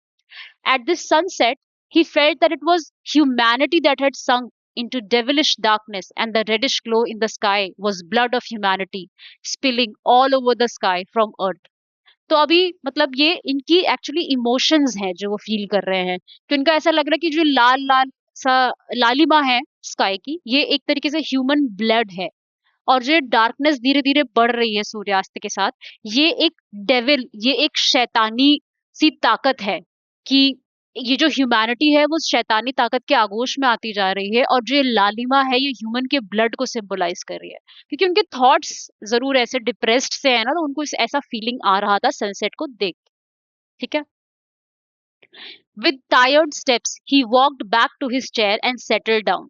S1: At this sunset he felt that it was humanity that had sunk into devilish darkness, and the reddish glow in the sky was blood of humanity spilling all over the sky from earth. तो अभी मतलब ये इनकी actually emotions हैं जो वो feel कर रहे हैं, तो इनका ऐसा लग रहा है कि जो लाल लाल सा लालिमा है स्काई की, ये एक तरीके से ह्यूमन ब्लड है। और जो डार्कनेस धीरे धीरे बढ़ रही है सूर्यास्त के साथ, ये एक डेविल, ये एक शैतानी सी ताकत है कि ये जो ह्यूमैनिटी है वो शैतानी ताकत के आगोश में आती जा रही है, और जो ये लालिमा है ये ह्यूमन के ब्लड को सिंबलाइज कर रही है, क्योंकि उनके थॉट्स जरूर ऐसे डिप्रेस्ड से है ना, तो उनको ऐसा फीलिंग आ रहा था सनसेट को देख, ठीक है। With tired steps he walked back to his chair and settled down.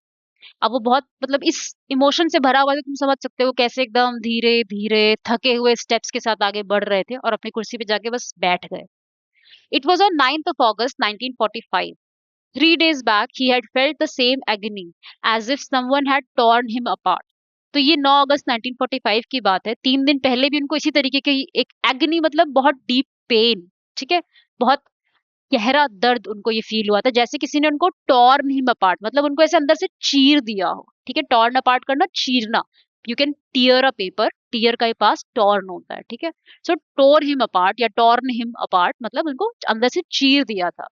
S1: अब वो बहुत मतलब इस इमोशन से भरा हुआ था, तुम समझ सकते हो कैसे एकदम धीरे धीरे थके हुए स्टेप्स के साथ आगे बढ़ रहे थे और अपनी कुर्सी पे जाके बस बैठ गए। It was on 9th of August 1945. 3 days back he had felt the same agony as if someone had torn him apart. तो ये 9 अगस्त 1945 की बात है। 3 दिन पहले भी उनको इसी तरीके की एक एगनी मतलब बहुत डीप पेन, ठीक है, बहुत गहरा दर्द उनको ये फील हुआ था, जैसे किसी ने उनको टॉर्न हिम अपार्ट, मतलब उनको ऐसे अंदर से चीर दिया हो, ठीक है। टॉर्न अपार्ट करना, चीरना, you can tear a paper, tear का पास टॉर्न होता है, ठीक है। सो टोर हिम अपार्ट या टॉर्न हिम अपार्ट मतलब उनको अंदर से चीर दिया था।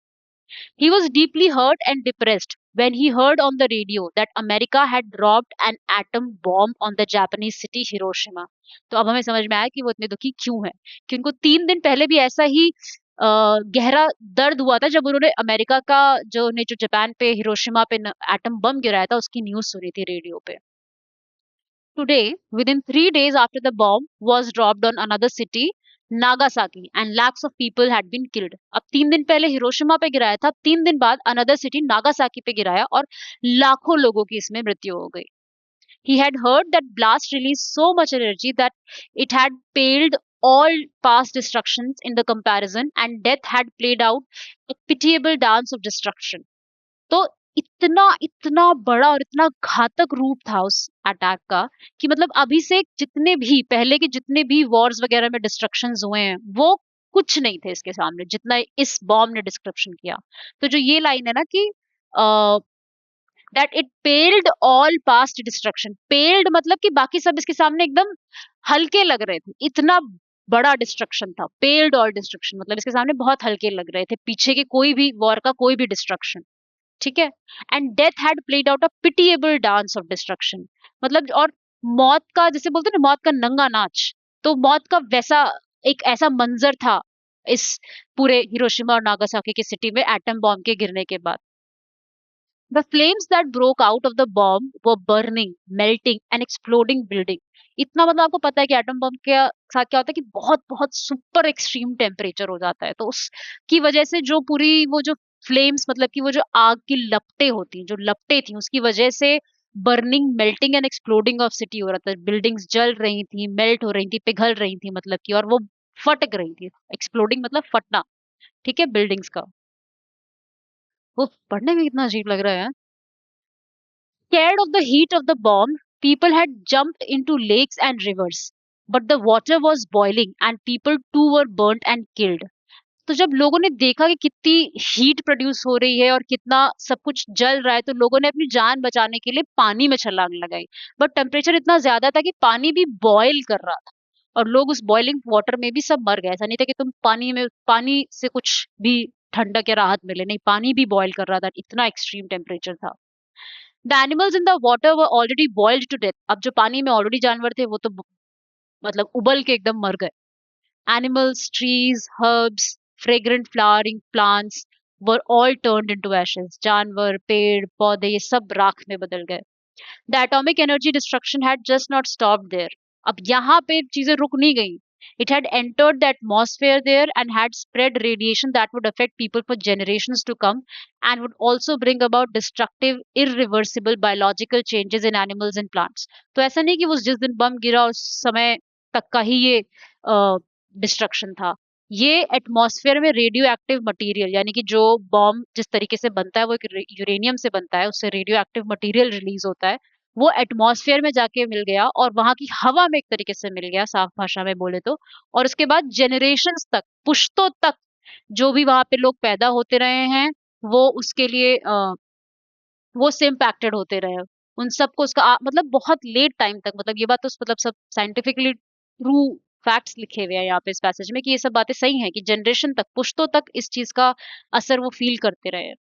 S1: He was deeply hurt and depressed when he heard on the radio that America had dropped an atom bomb on the Japanese city Hiroshima. तो अब हमें समझ में आया कि वो इतने दुखी क्यों हैं, कि उनको 3 दिन पहले भी ऐसा ही गहरा दर्द हुआ था जब उन्होंने अमेरिका का जो जापान पे हिरोशिमा पे एटम बम गिराया था उसकी न्यूज सुनी थी रेडियो पे। Today, within 3 days after the bomb was dropped on another city, Nagasaki, and lakhs of people had been killed. अब 3 दिन पहले हिरोशिमा पे गिराया था, 3 दिन बाद अनदर सिटी नागासाकी पे गिराया और लाखों लोगों की इसमें मृत्यु हो गई। He had heard that blast released so much energy that it had paled all past destructions in the comparison, and death had played out a pitiable dance of destruction. तो इतना इतना बड़ा और इतना घातक रूप था उस अटैक का कि मतलब अभी से जितने भी पहले के जितने भी वॉर्स वगैरह में डिस्ट्रक्शंस हुए हैं वो कुछ नहीं थे इसके सामने, जितना इस बॉम्ब ने डिस्क्रिप्शन किया। तो जो ये लाइन है ना कि that it पेल्ड all past destruction, पेल्ड मतलब कि बाकी सब इसके सामने एकदम हल्के लग रहे थे, इतना बड़ा डिस्ट्रक्शन था। पेल्ड ऑल डिस्ट्रक्शन मतलब इसके सामने बहुत हल्के लग रहे थे पीछे के कोई भी वॉर का कोई भी डिस्ट्रक्शन, ठीक है। And death had played out a pitiable dance of destruction, मतलब और मौत का जैसे बोलते हैं ना मौत का नंगा नाच, तो मौत का वैसा एक ऐसा मंजर था इस पूरे हिरोशिमा और नागासाकी की सिटी में एटम बॉम्ब के गिरने के बाद। The flames that broke out of the bomb were burning, melting and exploding building. इतना मतलब आपको पता है कि एटम बम के साथ क्या होता है कि बहुत बहुत सुपर एक्सट्रीम टेम्परेचर हो जाता है, तो उसकी वजह से जो पूरी वो जो फ्लेम्स मतलब कि वो जो आग की लपटें होती जो लपटें थी उसकी वजह से burning, melting and exploding of city हो रहा था। बिल्डिंग्स जल रही थी, मेल्ट हो रही थी, पिघल रही थी मतलब कि, और वो फटक रही थी। एक्सप्लोडिंग मतलब फटना, ठीक है, बिल्डिंग्स का। वो पढ़ने में कितना अजीब लग रहा है। Scared of the heat of the bomb, people had jumped into lakes and rivers. But the water was boiling and people too were burnt and killed. तो जब लोगों ने देखा कि कितनी हीट प्रोड्यूस हो रही है और कितना सब कुछ जल रहा है, तो लोगों ने अपनी जान बचाने के लिए पानी में छलांग लगाई। बट टेम्परेचर इतना ज्यादा था कि पानी भी बॉयल कर रहा था, और लोग उस बॉइलिंग वाटर में भी सब मर गए। ऐसा नहीं था कि तुम पानी से कुछ भी ठंडक या राहत मिले, नहीं, पानी भी बॉयल कर रहा था, इतना एक्सट्रीम टेम्परेचर था। The animals in the water were already boiled to death. अब जो पानी में ऑलरेडी जानवर थे वो तो मतलब उबल के एकदम मर गए। Animals, trees, herbs, fragrant flowering plants were all turned into ashes. जानवर, पेड़, पौधे, ये सब राख में बदल गए। The atomic energy destruction had just not stopped there. अब यहाँ पे चीजें रुक नहीं गई। It had entered the atmosphere there and had spread radiation that would affect people for generations to come and would also bring about destructive, irreversible biological changes in animals and plants. तो ऐसा नहीं कि वो जिस दिन बम गिरा उस समय तक का ही ये डिस्ट्रक्शन था। ये एटमॉस्फेयर में रेडियो एक्टिव मटेरियल, यानी कि जो बॉम्ब जिस तरीके से बनता है वो एक यूरेनियम से बनता है, उससे रेडियो एक्टिव मटेरियल रिलीज होता है, वो एटमॉस्फेयर में जाके मिल गया और वहां की हवा में एक तरीके से मिल गया, साफ भाषा में बोले तो। और उसके बाद जनरेशन्स तक, पुश्तों तक जो भी वहां पे लोग पैदा होते रहे हैं, वो उसके लिए वो से इम्पैक्टेड होते रहे। उन सबको उसका मतलब बहुत लेट टाइम तक, मतलब ये बात तो मतलब सब साइंटिफिकली ट्रू फैक्ट्स लिखे हुए हैं यहाँ पे इस पैसेज में कि ये सब बातें सही हैं कि जनरेशन तक, पुश्तों तक इस चीज का असर वो फील करते रहे।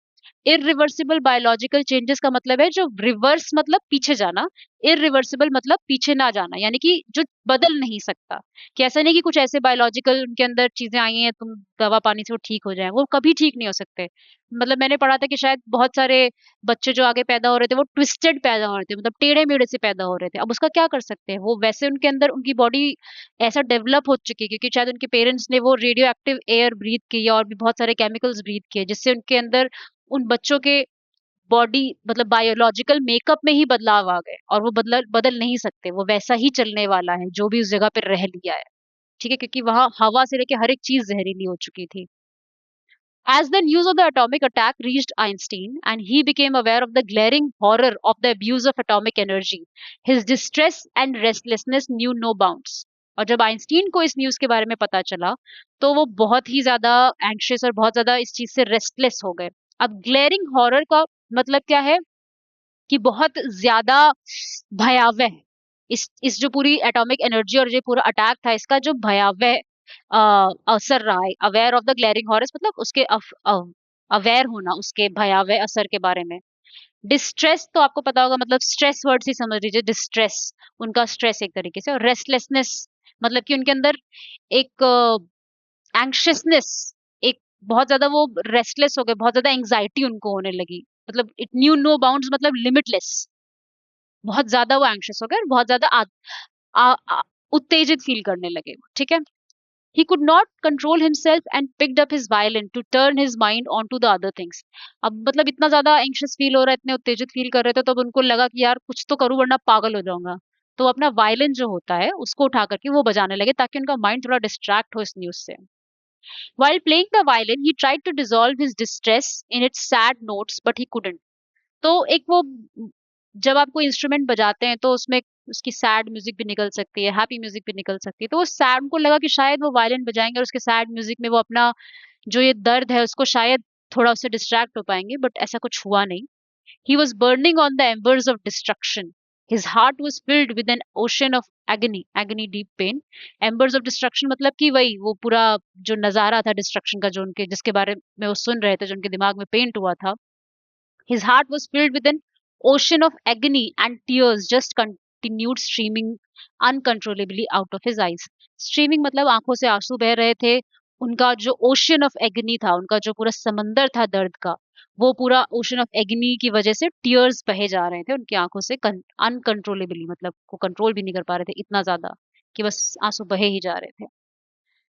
S1: इरिवर्सिबल बायोलॉजिकल चेंजेस का मतलब है जो रिवर्स मतलब पीछे जाना, इरिवर्सिबल मतलब पीछे ना जाना, यानी कि जो बदल नहीं सकता। कि ऐसा नहीं कि कुछ ऐसे बायोलॉजिकल उनके अंदर चीजें आई हैं तुम दवा पानी से वो ठीक हो जाए, वो कभी ठीक नहीं हो सकते। मतलब मैंने पढ़ा था कि शायद बहुत सारे बच्चे जो आगे पैदा हो रहे थे वो ट्विस्टेड पैदा हो रहे थे, मतलब टेढ़े मेढ़े से पैदा हो रहे थे। अब उसका क्या कर सकते हैं, वो वैसे उनके अंदर उनकी बॉडी ऐसा डेवलप हो चुकी है क्योंकि शायद उनके पेरेंट्स ने वो रेडियो एक्टिव एयर ब्रीथ की और भी बहुत सारे केमिकल्स ब्रीथ किए, जिससे उनके अंदर उन बच्चों के बॉडी मतलब बायोलॉजिकल मेकअप में ही बदलाव आ गए, और वो बदल बदल नहीं सकते, वो वैसा ही चलने वाला है जो भी उस जगह पे रह लिया है। ठीक है, क्योंकि वहां हवा से लेके हर एक चीज जहरीली हो चुकी थी। As the news of the atomic attack reached Einstein and he became aware of the glaring horror of the abuse of atomic energy, his distress and restlessness knew no bounds. और जब आइंस्टीन को इस news के बारे में पता चला तो वो बहुत ही ज्यादा एंग्शियस और बहुत ज्यादा इस चीज से रेस्टलेस हो गए। अब ग्लेरिंग हॉरर का मतलब क्या है कि बहुत ज्यादा भयावह, इस जो पूरी एटॉमिक एनर्जी और जो पूरा अटैक था इसका जो भयावह असर रहा है। Aware of the glaring horrors मतलब उसके अवेयर होना उसके भयावह असर के बारे में। डिस्ट्रेस तो आपको पता होगा, मतलब स्ट्रेस वर्ड से समझ लीजिए, डिस्ट्रेस उनका स्ट्रेस एक तरीके से, और रेस्टलेसनेस मतलब कि उनके अंदर एक एंग्शियसनेस, एक बहुत ज्यादा वो रेस्टलेस हो गए, बहुत ज्यादा एंग्जाइटी उनको होने लगी। मतलब इट न्यू नो बाउंड्स मतलब लिमिटलेस, बहुत ज्यादा वो एंग्शियस हो गए और बहुत ज्यादा आ, आ, उत्तेजित फील करने लगे वो, ठीक है। He could not control himself and picked up his violin to turn his mind onto the other things. अब मतलब इतना ज्यादा एंग्शियस फील हो रहा है, इतने उत्तेजित फील कर रहे थे, तब उनको लगा कि यार कुछ तो करूं वरना पागल हो जाऊंगा। तो अपना वायलिन जो होता है उसको उठा करके वो बजाने लगे ताकि उनका माइंड थोड़ा डिस्ट्रैक्ट हो इस न्यूज से। While playing the violin, he tried to dissolve his distress in its sad notes, but he couldn't. तो एक वो जब आप कोई इंस्ट्रूमेंट बजाते हैं तो उसमें उसकी सैड म्यूजिक भी निकल सकती है, हैप्पी म्यूजिक भी निकल सकती है। तो वो सैड, उनको लगा कि शायद वो वायलिन बजाएंगे और उसके सैड म्यूजिक में वो अपना जो ये दर्द है उसको शायद थोड़ा उससे डिस्ट्रैक्ट हो पाएंगे, बट ऐसा कुछ हुआ नहीं। He was burning on the embers of destruction, his heart was filled with an ocean of agony, agony deep pain. Embers of destruction मतलब कि वही वो पूरा जो नजारा था डिस्ट्रक्शन का, जो उनके जिसके बारे में वो सुन रहे थे, जो उनके दिमाग में पेंट हुआ था। His heart was filled with an ocean of agony, and tears just continued streaming uncontrollably out of his eyes. Streaming मतलब आंखों से आंसू बह रहे थे। उनका जो ओशन ऑफ एगनी था, उनका जो पूरा समंदर था दर्द का, वो पूरा ओशन ऑफ एगनी की वजह से टीयर्स बहे जा रहे थे उनकी आंखों से अनकंट्रोलेबली, मतलब को कंट्रोल भी नहीं कर पा रहे थे इतना ज्यादा कि बस आंसू बहे ही जा रहे थे।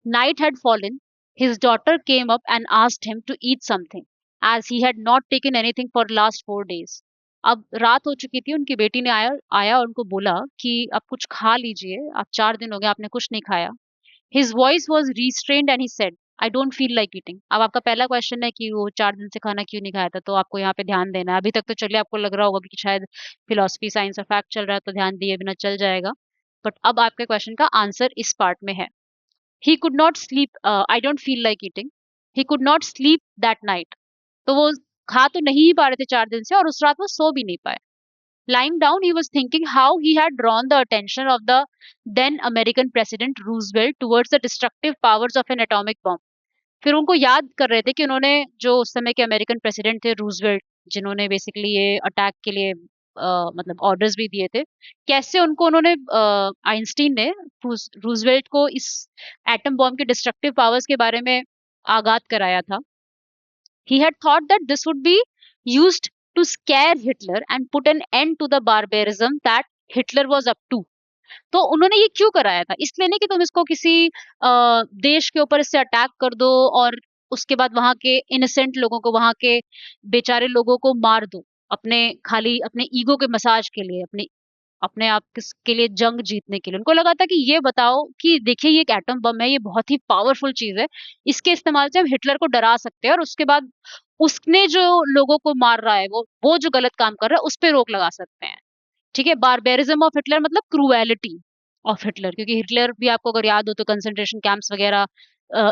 S1: Night had fallen. His daughter came up and asked him to eat something, as he had not taken anything for the last 4 days. अब रात हो चुकी थी, उनकी बेटी ने आया आया और उनको बोला कि आप कुछ खा लीजिए, आप 4 दिन हो गए आपने कुछ नहीं खाया। His voice was restrained and he said, I don't feel like eating. अब आपका पहला क्वेश्चन है कि वो 4 दिन से खाना क्यों नहीं खाया था, तो आपको यहाँ पे ध्यान देना है। अभी तक तो चलिए आपको लग रहा होगा कि शायद फिलोसफी साइंस और फैक्ट चल रहा है तो ध्यान दिए बिना चल जाएगा, बट अब आपके क्वेश्चन का आंसर इस पार्ट में है। He could not sleep, I don't feel like eating, he could not sleep that night. तो वो खा तो नहीं ही पा रहे थे 4 दिन से, और उस रात वो सो भी नहीं पाए। Lying down, he was thinking how he had drawn the attention of the then American President Roosevelt towards the destructive powers of an atomic bomb. फिर उनको याद कर रहे थे कि उन्होंने जो उस समय के अमेरिकन प्रेसिडेंट थे रूजवेल्ट, जिन्होंने बेसिकली ये अटैक के लिए मतलब ऑर्डर्स भी दिए थे, कैसे उनको उन्होंने आइंस्टीन ने रूजवेल्ट को इस एटम बॉम्ब के डिस्ट्रक्टिव पावर्स के बारे में आगात कराया था। He had thought that this would be used to scare Hitler and put an end to the barbarism that Hitler was up to. तो उन्होंने ये क्यों कराया था? इसलिए नहीं कि तुम इसको किसी देश के ऊपर इससे अटैक कर दो और उसके बाद वहां के इनोसेंट लोगों को, वहां के बेचारे लोगों को मार दो, अपने खाली अपने ईगो के मसाज के लिए, अपने अपने आप के लिए जंग जीतने के लिए। उनको लगा था कि ये बताओ कि देखिए ये एक एटम बम है, ये बहुत ही पावरफुल चीज है, इसके इस्तेमाल से हम हिटलर को डरा सकते हैं और उसके बाद उसने जो लोगों को मार रहा है, वो जो गलत काम कर रहा है उस पे रोक लगा सकते हैं। ठीक है, बारबेरिज्म ऑफ हिटलर मतलब क्रूएलिटी ऑफ हिटलर, क्योंकि हिटलर भी आपको अगर याद हो तो कंसंट्रेशन कैंप्स वगैरह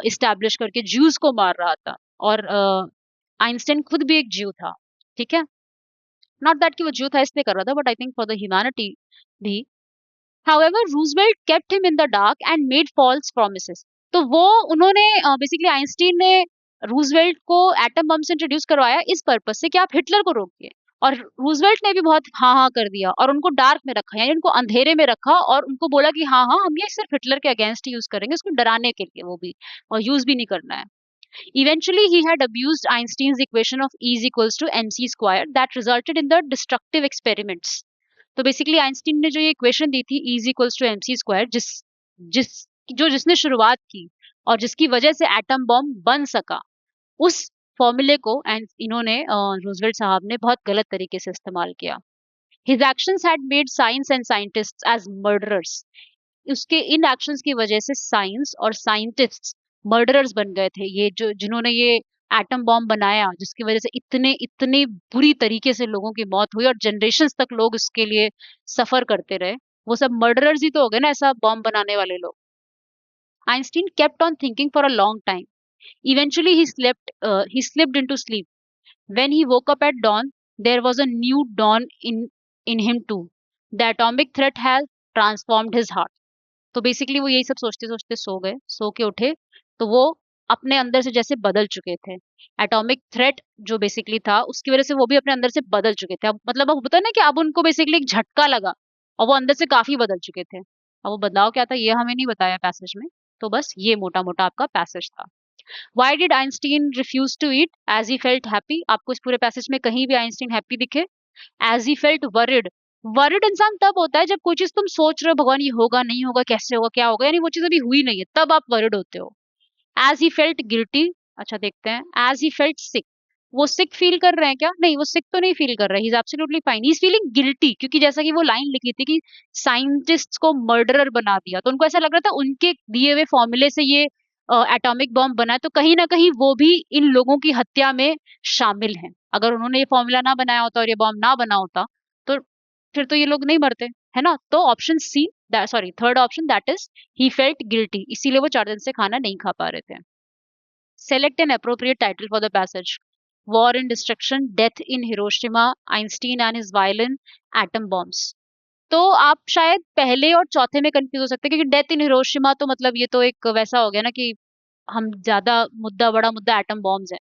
S1: इस्टेब्लिश करके ज्यूज को मार रहा था, और आइंस्टाइन खुद भी एक ज्यू था। ठीक है, नॉट दैट कि वो ज्यू था इसलिए कर रहा था, but I think for the humanity भी। However, Roosevelt kept him in the dark and made false promises. तो वो उन्होंने बेसिकली आइंस्टीन ने रूजवेल्ट को एटम बम से इंट्रोड्यूस करवाया इस पर्पज से कि आप हिटलर को रोकिए, और रूजवेल्ट ने भी बहुत हाँ हाँ कर दिया और उनको डार्क में रखा, यानी उनको अंधेरे में रखा और उनको बोला कि हाँ हाँ हम ये सिर्फ हिटलर के अगेंस्ट ही यूज करेंगे, उसको डराने के लिए, वो भी, और यूज भी नहीं करना है। Eventually, he had abused Einstein's equation of E is equals to mc squared that resulted in the destructive experiments. तो बेसिकली आइंस्टीन ने जो ये इक्वेशन दी थी E is equals to mc squared, जिस जिसने शुरुआत की और जिसकी वजह से एटम बॉम्ब बन सका, उस फॉर्मूले को एंड इन्होंने रूजवेल्ट साहब ने बहुत गलत तरीके से इस्तेमाल किया। His actions had made science and scientists as murderers. उसके इन एक्शंस की वजह से साइंस और साइंटिस्ट्स मर्डरर्स बन गए थे। ये जो जिन्होंने ये एटम बॉम्ब बनाया, जिसकी वजह से इतने इतने बुरी तरीके से लोगों की मौत हुई और जनरेशंस तक लोग इसके लिए सफर करते रहे, वो सब मर्डरर्स ही तो हो गए ना, ऐसा बॉम्ब बनाने वाले लोग। Einstein kept on thinking for a long time. Eventually he slipped into sleep. When he woke up at dawn, there was a new dawn in him too. The atomic threat has transformed his heart. तो basically वो यही सब सोचते सोचते सो गए, सो के उठे तो वो अपने अंदर से जैसे बदल चुके थे। एटॉमिक थ्रेट जो बेसिकली था उसकी वजह से वो भी अपने अंदर से बदल चुके थे। अब मतलब अब होता है ना कि अब उनको बेसिकली एक झटका लगा और वो अंदर से काफी बदल चुके थे। अब वो बदलाव क्या था ये हमें नहीं बताया पैसेज में, तो बस ये मोटा मोटा आपका पैसेज था। Why did Einstein refuse to eat as he felt happy? आपको इस पूरे पैसेज में कहीं भी आइंस्टीन हैप्पी दिखे? As he felt worried. वर्रिड इंसान तब होता है जब कोई चीज तुम सोच रहे हो, भगवान ये होगा नहीं होगा, कैसे होगा, क्या होगा, यानी वो चीज अभी हुई नहीं है, तब आप वर्रिड होते हो। As he felt guilty. अच्छा देखते हैं। As he felt sick. वो सिक फील कर रहे हैं क्या? नहीं, वो सिक तो नहीं फील कर रहे, he is absolutely fine, he is feeling guilty, क्योंकि जैसा कि वो लाइन लिखी थी कि साइंटिस्ट्स को मर्डरर बना दिया, तो उनको ऐसा लग रहा था उनके दिए हुए फॉर्मूले से ये एटॉमिक बॉम्ब बना है, तो कहीं ना कहीं वो भी इन लोगों की हत्या में शामिल हैं। अगर उन्होंने ये फॉर्मूला ना बनाया होता और ये बॉम्ब ना बना होता तो फिर तो ये लोग नहीं मरते, है ना। तो option C, sorry third option, that is he felt guilty, इसीलिए वो 4 दिन से खाना नहीं खा पा रहे थे। Select an appropriate title for the passage. War and destruction, death in Hiroshima, Einstein and his violin, atom bombs. तो आप शायद पहले और चौथे में कंफ्यूज हो सकते हैं, क्योंकि डेथ इन हिरोशिमा तो मतलब ये तो एक वैसा हो गया ना कि हम ज्यादा बड़ा मुद्दा एटम बॉम्ब्स है।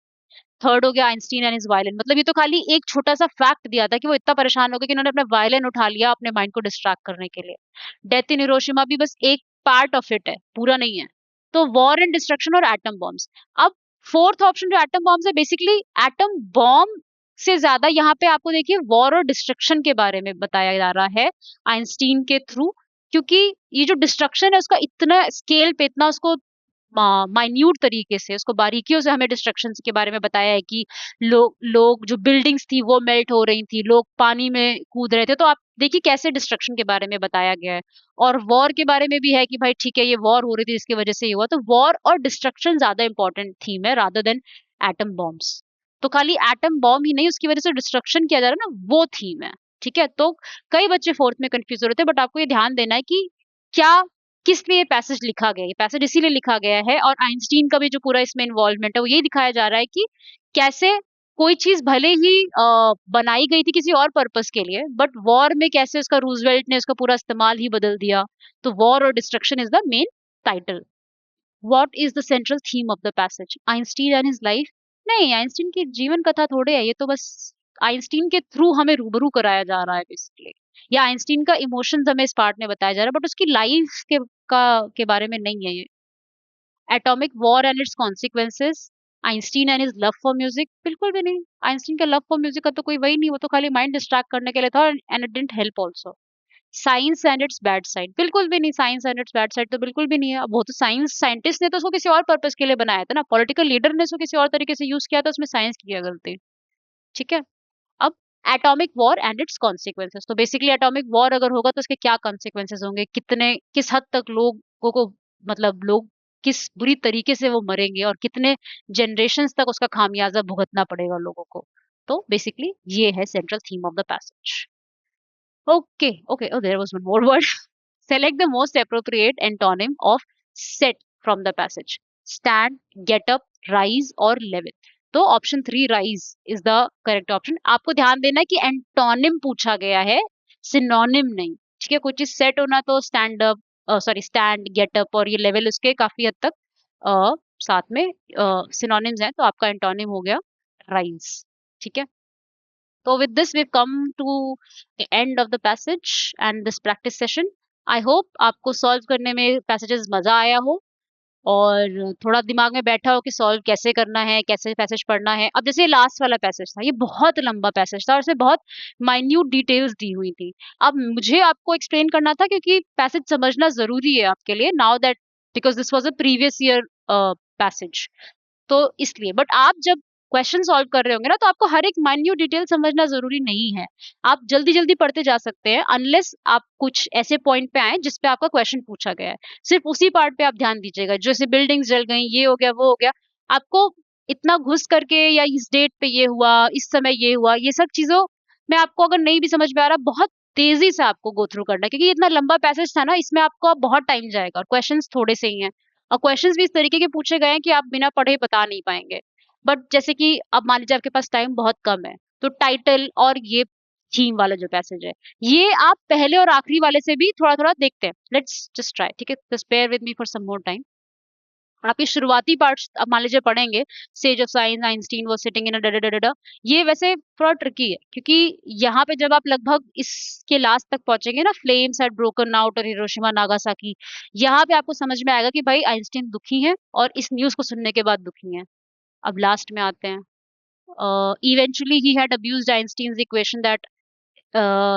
S1: थर्ड हो गया आइंस्टीन एंड हिज वायलिन, मतलब ये तो खाली एक छोटा सा फैक्ट दिया था कि वो इतना परेशान हो गए कि उन्होंने अपना वायलिन उठा लिया अपने माइंड को डिस्ट्रैक्ट करने के लिए। डेथ इन हिरोशिमा भी बस एक पार्ट ऑफ इट है, पूरा नहीं है। तो वॉर एंड डिस्ट्रक्शन और एटम बॉम्ब्स। अब फोर्थ ऑप्शन जो एटम बॉम्ब्स है, बेसिकली एटम बॉम्ब से ज्यादा यहाँ पे आपको देखिए वॉर और डिस्ट्रक्शन के बारे में बताया जा रहा है आइंस्टीन के थ्रू, क्योंकि ये जो डिस्ट्रक्शन है उसका इतना स्केल पे, इतना उसको माइन्यूट तरीके से, उसको बारीकियों से हमें डिस्ट्रक्शंस के बारे में बताया है कि लोग जो बिल्डिंग्स थी वो मेल्ट हो रही थी, लोग पानी में कूद रहे थे। तो आप देखिए कैसे डिस्ट्रक्शन के बारे में बताया गया है। और वॉर के बारे में भी है कि भाई ठीक है, ये वॉर हो रही थी जिसकी वजह से ये हुआ। तो वॉर और डिस्ट्रक्शन ज्यादा इंपॉर्टेंट थीम है रादर देन एटम बॉम्ब्स। तो खाली एटम बॉम्ब ही नहीं, उसकी वजह से डिस्ट्रक्शन किया जा रहा है ना, वो थीम है। ठीक है, तो कई बच्चे फोर्थ में कंफ्यूज हो रहे थे, बट आपको ये ध्यान देना है कि क्या किस लिए पैसेज लिखा गया है। ये पैसेज इसीलिए लिखा गया है, और आइंस्टीन का भी जो पूरा इसमें इन्वॉल्वमेंट है वो यही दिखाया जा रहा है कि कैसे कोई चीज भले ही बनाई गई थी किसी और पर्पस के लिए, बट वॉर में कैसे उसका रूजवेल्ट ने उसका पूरा इस्तेमाल ही बदल दिया। तो वॉर और destruction is the main title. What is the central theme of the passage? Einstein and his life? नहीं, आइंस्टीन की जीवन कथा थोड़े है ये, तो बस आइंस्टीन के थ्रू हमें रूबरू कराया जा रहा है बेसिकली, या आइंस्टीन का इमोशंस हमें इस पार्ट में बताया जा रहा है, बट उसकी लाइफ के बारे में नहीं है ये। Atomic war and it's consequences? Einstein and his love for music? बिल्कुल भी नहीं। आइंस्टीन का लव फॉर म्यूजिक का तो कोई वही नहीं, वो तो खाली माइंड डिस्ट्रैक्ट करने के लिए था, and it didn't help also. Science and it's bad side? बिल्कुल भी नहीं, science and it's bad side तो बिल्कुल भी नहीं है। अब वो तो साइंस साइंटिस्ट ने तो उसको किसी और पर्पस के लिए बनाया था ना, पॉलिटिकल लीडर ने उसको किसी और तरीके से यूज किया था, उसमें साइंस की क्या गलती? ठीक है। अब atomic war and it's consequences, तो बेसिकली एटॉमिक वॉर अगर होगा तो उसके क्या कॉन्सिक्वेंसेस होंगे, कितने किस हद तक लोगों को, मतलब लोग किस बुरी तरीके से वो मरेंगे, और कितने जनरेशन्स तक उसका खामियाजा भुगतना पड़ेगा लोगों को। तो बेसिकली ये है central theme of the passage. Okay okay, oh there was one more word. Select the most appropriate antonym of set from the passage. Stand, get up, rise or level. तो option 3 rise is the correct option. आपको ध्यान देना है कि antonym पूछा गया है, synonym नहीं। ठीक है, कोई चीज सेट होना तो stand up, sorry stand, get up और ये लेवल उसके काफी हद तक साथ में सिनोनिम्स हैं, तो आपका एंटोनिम हो गया rise। ठीक है, तो with this we've come to the end of the passage and this practice session. I hope आपको सॉल्व करने में पैसेजेस मजा आया हो, और थोड़ा दिमाग में बैठा हो कि सॉल्व कैसे करना है, कैसे पैसेज पढ़ना है। अब जैसे लास्ट वाला पैसेज था, ये बहुत लंबा पैसेज था और इसमें बहुत माइन्यूट डिटेल्स दी हुई थी। अब मुझे आपको एक्सप्लेन करना था क्योंकि पैसेज समझना जरूरी है आपके लिए, now that because this was a previous year passage, तो इसलिए। बट आप जब क्वेश्चन सॉल्व कर रहे होंगे ना, तो आपको हर एक माइन्यूट डिटेल समझना जरूरी नहीं है। आप जल्दी जल्दी पढ़ते जा सकते हैं, अनलेस आप कुछ ऐसे पॉइंट पे आए जिस पे आपका क्वेश्चन पूछा गया है। सिर्फ उसी पार्ट पे आप ध्यान दीजिएगा, जैसे बिल्डिंग्स जल गई, ये हो गया, वो हो गया। आपको इतना घुस करके या इस डेट पे ये हुआ, इस समय ये हुआ, ये सब चीजों में आपको अगर नहीं भी समझ में आ रहा, बहुत तेजी से आपको गो थ्रू करना है, क्योंकि इतना लंबा पैसेज था ना, इसमें आपको अब बहुत टाइम जाएगा और क्वेश्चंस थोड़े से ही हैं, और क्वेश्चंस भी इस तरीके के पूछे गए हैं कि आप बिना पढ़े बता नहीं पाएंगे। बट जैसे कि अब मान लीजिए आपके पास टाइम बहुत कम है, तो टाइटल और ये थीम वाला जो पैसेज है, ये आप पहले और आखिरी वाले से भी थोड़ा थोड़ा देखते हैं। लेट्स जस्ट ट्राई, ठीक है, just bear with me for some more time. आप ये शुरुआती पार्ट्स अब मान लीजिए पढ़ेंगे, sages of science, Einstein was sitting in a daze, ये वैसे थोड़ा ट्रिकी है, क्योंकि यहाँ पे जब आप लगभग इसके लास्ट तक पहुंचेंगे ना, फ्लेम्स हैड ब्रोकन आउट और हिरोशिमा नागासाकी, यहाँ पे आपको समझ में आएगा कि भाई आइंस्टीन दुखी हैं, और इस न्यूज को सुनने के बाद दुखी हैं। अब लास्ट में आते हैं। Eventually, he had abused Einstein's equation that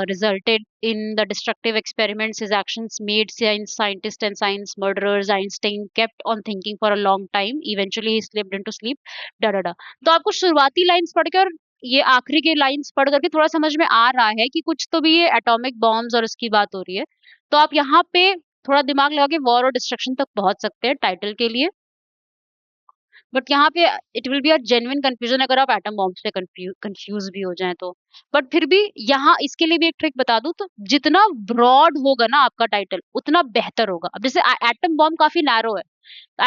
S1: resulted in the destructive experiments. His actions made science scientists and science murderers. Einstein kept on thinking for a long time. Eventually, he slipped into sleep. Da da da. तो आपको शुरुआती lines पढ़ के और ये आखिरी के lines पढ़ करके थोड़ा समझ में आ रहा है कि कुछ तो भी ये एटॉमिक बॉम्ब्स और उसकी बात हो रही है। तो आप यहाँ पे थोड़ा दिमाग लगा के वॉर और डिस्ट्रक्शन तक पहुंच सकते हैं टाइटल के लिए। बट यहाँ पे it will be a genuine confusion अगर आप एटम बॉम्ब से कंफ्यूज भी हो जाएं तो। बट फिर भी यहाँ इसके लिए भी एक ट्रिक बता दूं, तो जितना ब्रॉड होगा ना आपका टाइटल, उतना बेहतर होगा। अब जैसे एटम बॉम्ब काफी नैरो है,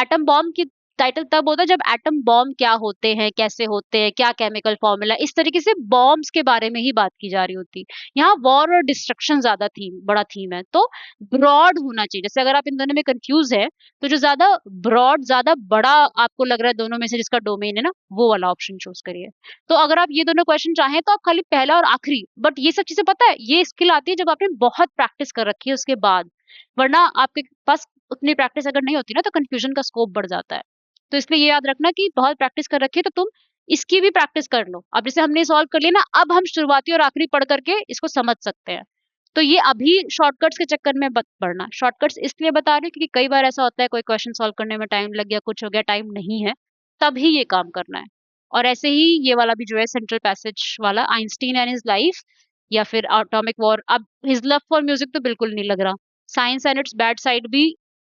S1: एटम बॉम्ब की टाइटल तब होता है जब एटम बॉम्ब क्या होते हैं, कैसे होते हैं, क्या केमिकल फॉर्मूला, इस तरीके से बॉम्ब्स के बारे में ही बात की जा रही होती। यहाँ वॉर और डिस्ट्रक्शन ज्यादा थीम, बड़ा थीम है, तो ब्रॉड होना चाहिए। जैसे अगर आप इन दोनों में कंफ्यूज है, तो जो ज्यादा ब्रॉड, ज्यादा बड़ा आपको लग रहा है दोनों में से जिसका डोमेन है ना, वो वाला ऑप्शन चूज करिए। तो अगर आप ये दोनों क्वेश्चन चाहें तो आप खाली पहला और आखिरी, बट ये सब चीजें पता है, ये स्किल आती है जब आपने बहुत प्रैक्टिस कर रखी है उसके बाद, वरना आपके पास उतनी प्रैक्टिस अगर नहीं होती ना, तो कंफ्यूजन का स्कोप बढ़ जाता है। तो इसलिए ये याद रखना कि बहुत प्रैक्टिस कर रखी है, तो तुम इसकी भी प्रैक्टिस कर लो। अब जैसे हमने सॉल्व कर लिया ना, अब हम शुरुआती और आखिरी पढ़ करके इसको समझ सकते हैं। तो ये अभी शॉर्टकट्स के चक्कर में मत पड़ना। शॉर्टकट्स इसलिए बता रही हूँ क्योंकि कई बार ऐसा होता है कोई क्वेश्चन सॉल्व करने में टाइम लग गया, कुछ हो गया, टाइम नहीं है, तभी ये काम करना है। और ऐसे ही ये वाला भी जो है सेंट्रल पैसेज वाला, आइंस्टीन एंड हिज लाइफ या फिर एटॉमिक वॉर, अब हिज लव फॉर म्यूजिक तो बिल्कुल नहीं लग रहा। Science and it's bad side भी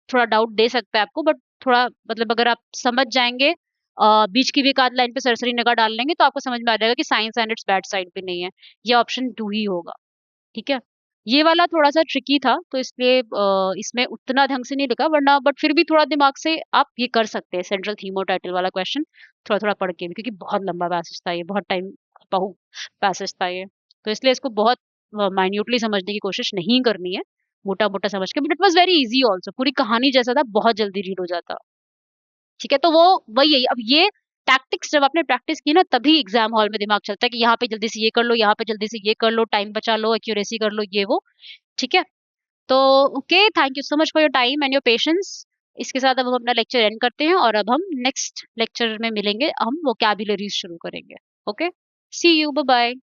S1: थोड़ा डाउट दे सकता है आपको, बट थोड़ा मतलब अगर आप समझ जाएंगे, बीच की भी एक आध लाइन पे सरसरी निगाह डाल लेंगे तो आपको समझ में आ जाएगा कि science and it's bad side भी नहीं है। ये ऑप्शन 2 ही होगा। ठीक है, ये वाला थोड़ा-सा ट्रिकी था तो इसलिए इसमें उतना ढंग से नहीं लिखा, वरना बट फिर भी थोड़ा दिमाग से आप ये कर सकते हैं सेंट्रल थीम और टाइटल वाला क्वेश्चन थोड़ा-थोड़ा पढ़ के भी, क्योंकि बहुत लंबा पैसेज था ये, बहुत टाइम बहु पैसेज था ये। तो इसलिए इसको बहुत माइन्यूटली समझने की कोशिश नहीं करनी है, मोटा-मोटा समझ के, but it was very easy also, पूरी कहानी जैसा था, बहुत जल्दी रीड हो जाता। ठीक है, तो वो वही है, अब ये टैक्टिक्स जब आपने प्रैक्टिस की ना तभी एग्जाम हॉल में दिमाग चलता है कि यहाँ पे जल्दी से ये कर लो, यहाँ पे जल्दी से ये कर लो, टाइम बचा लो, एक्यूरेसी कर लो, ये वो। ठीक है, तो okay, thank you so much for your time and your patience. इसके साथ अब हम अपना लेक्चर एंड करते हैं और अब हम नेक्स्ट लेक्चर में मिलेंगे, हम वोकैबुलरीज शुरू करेंगे। Okay, see you, bye bye.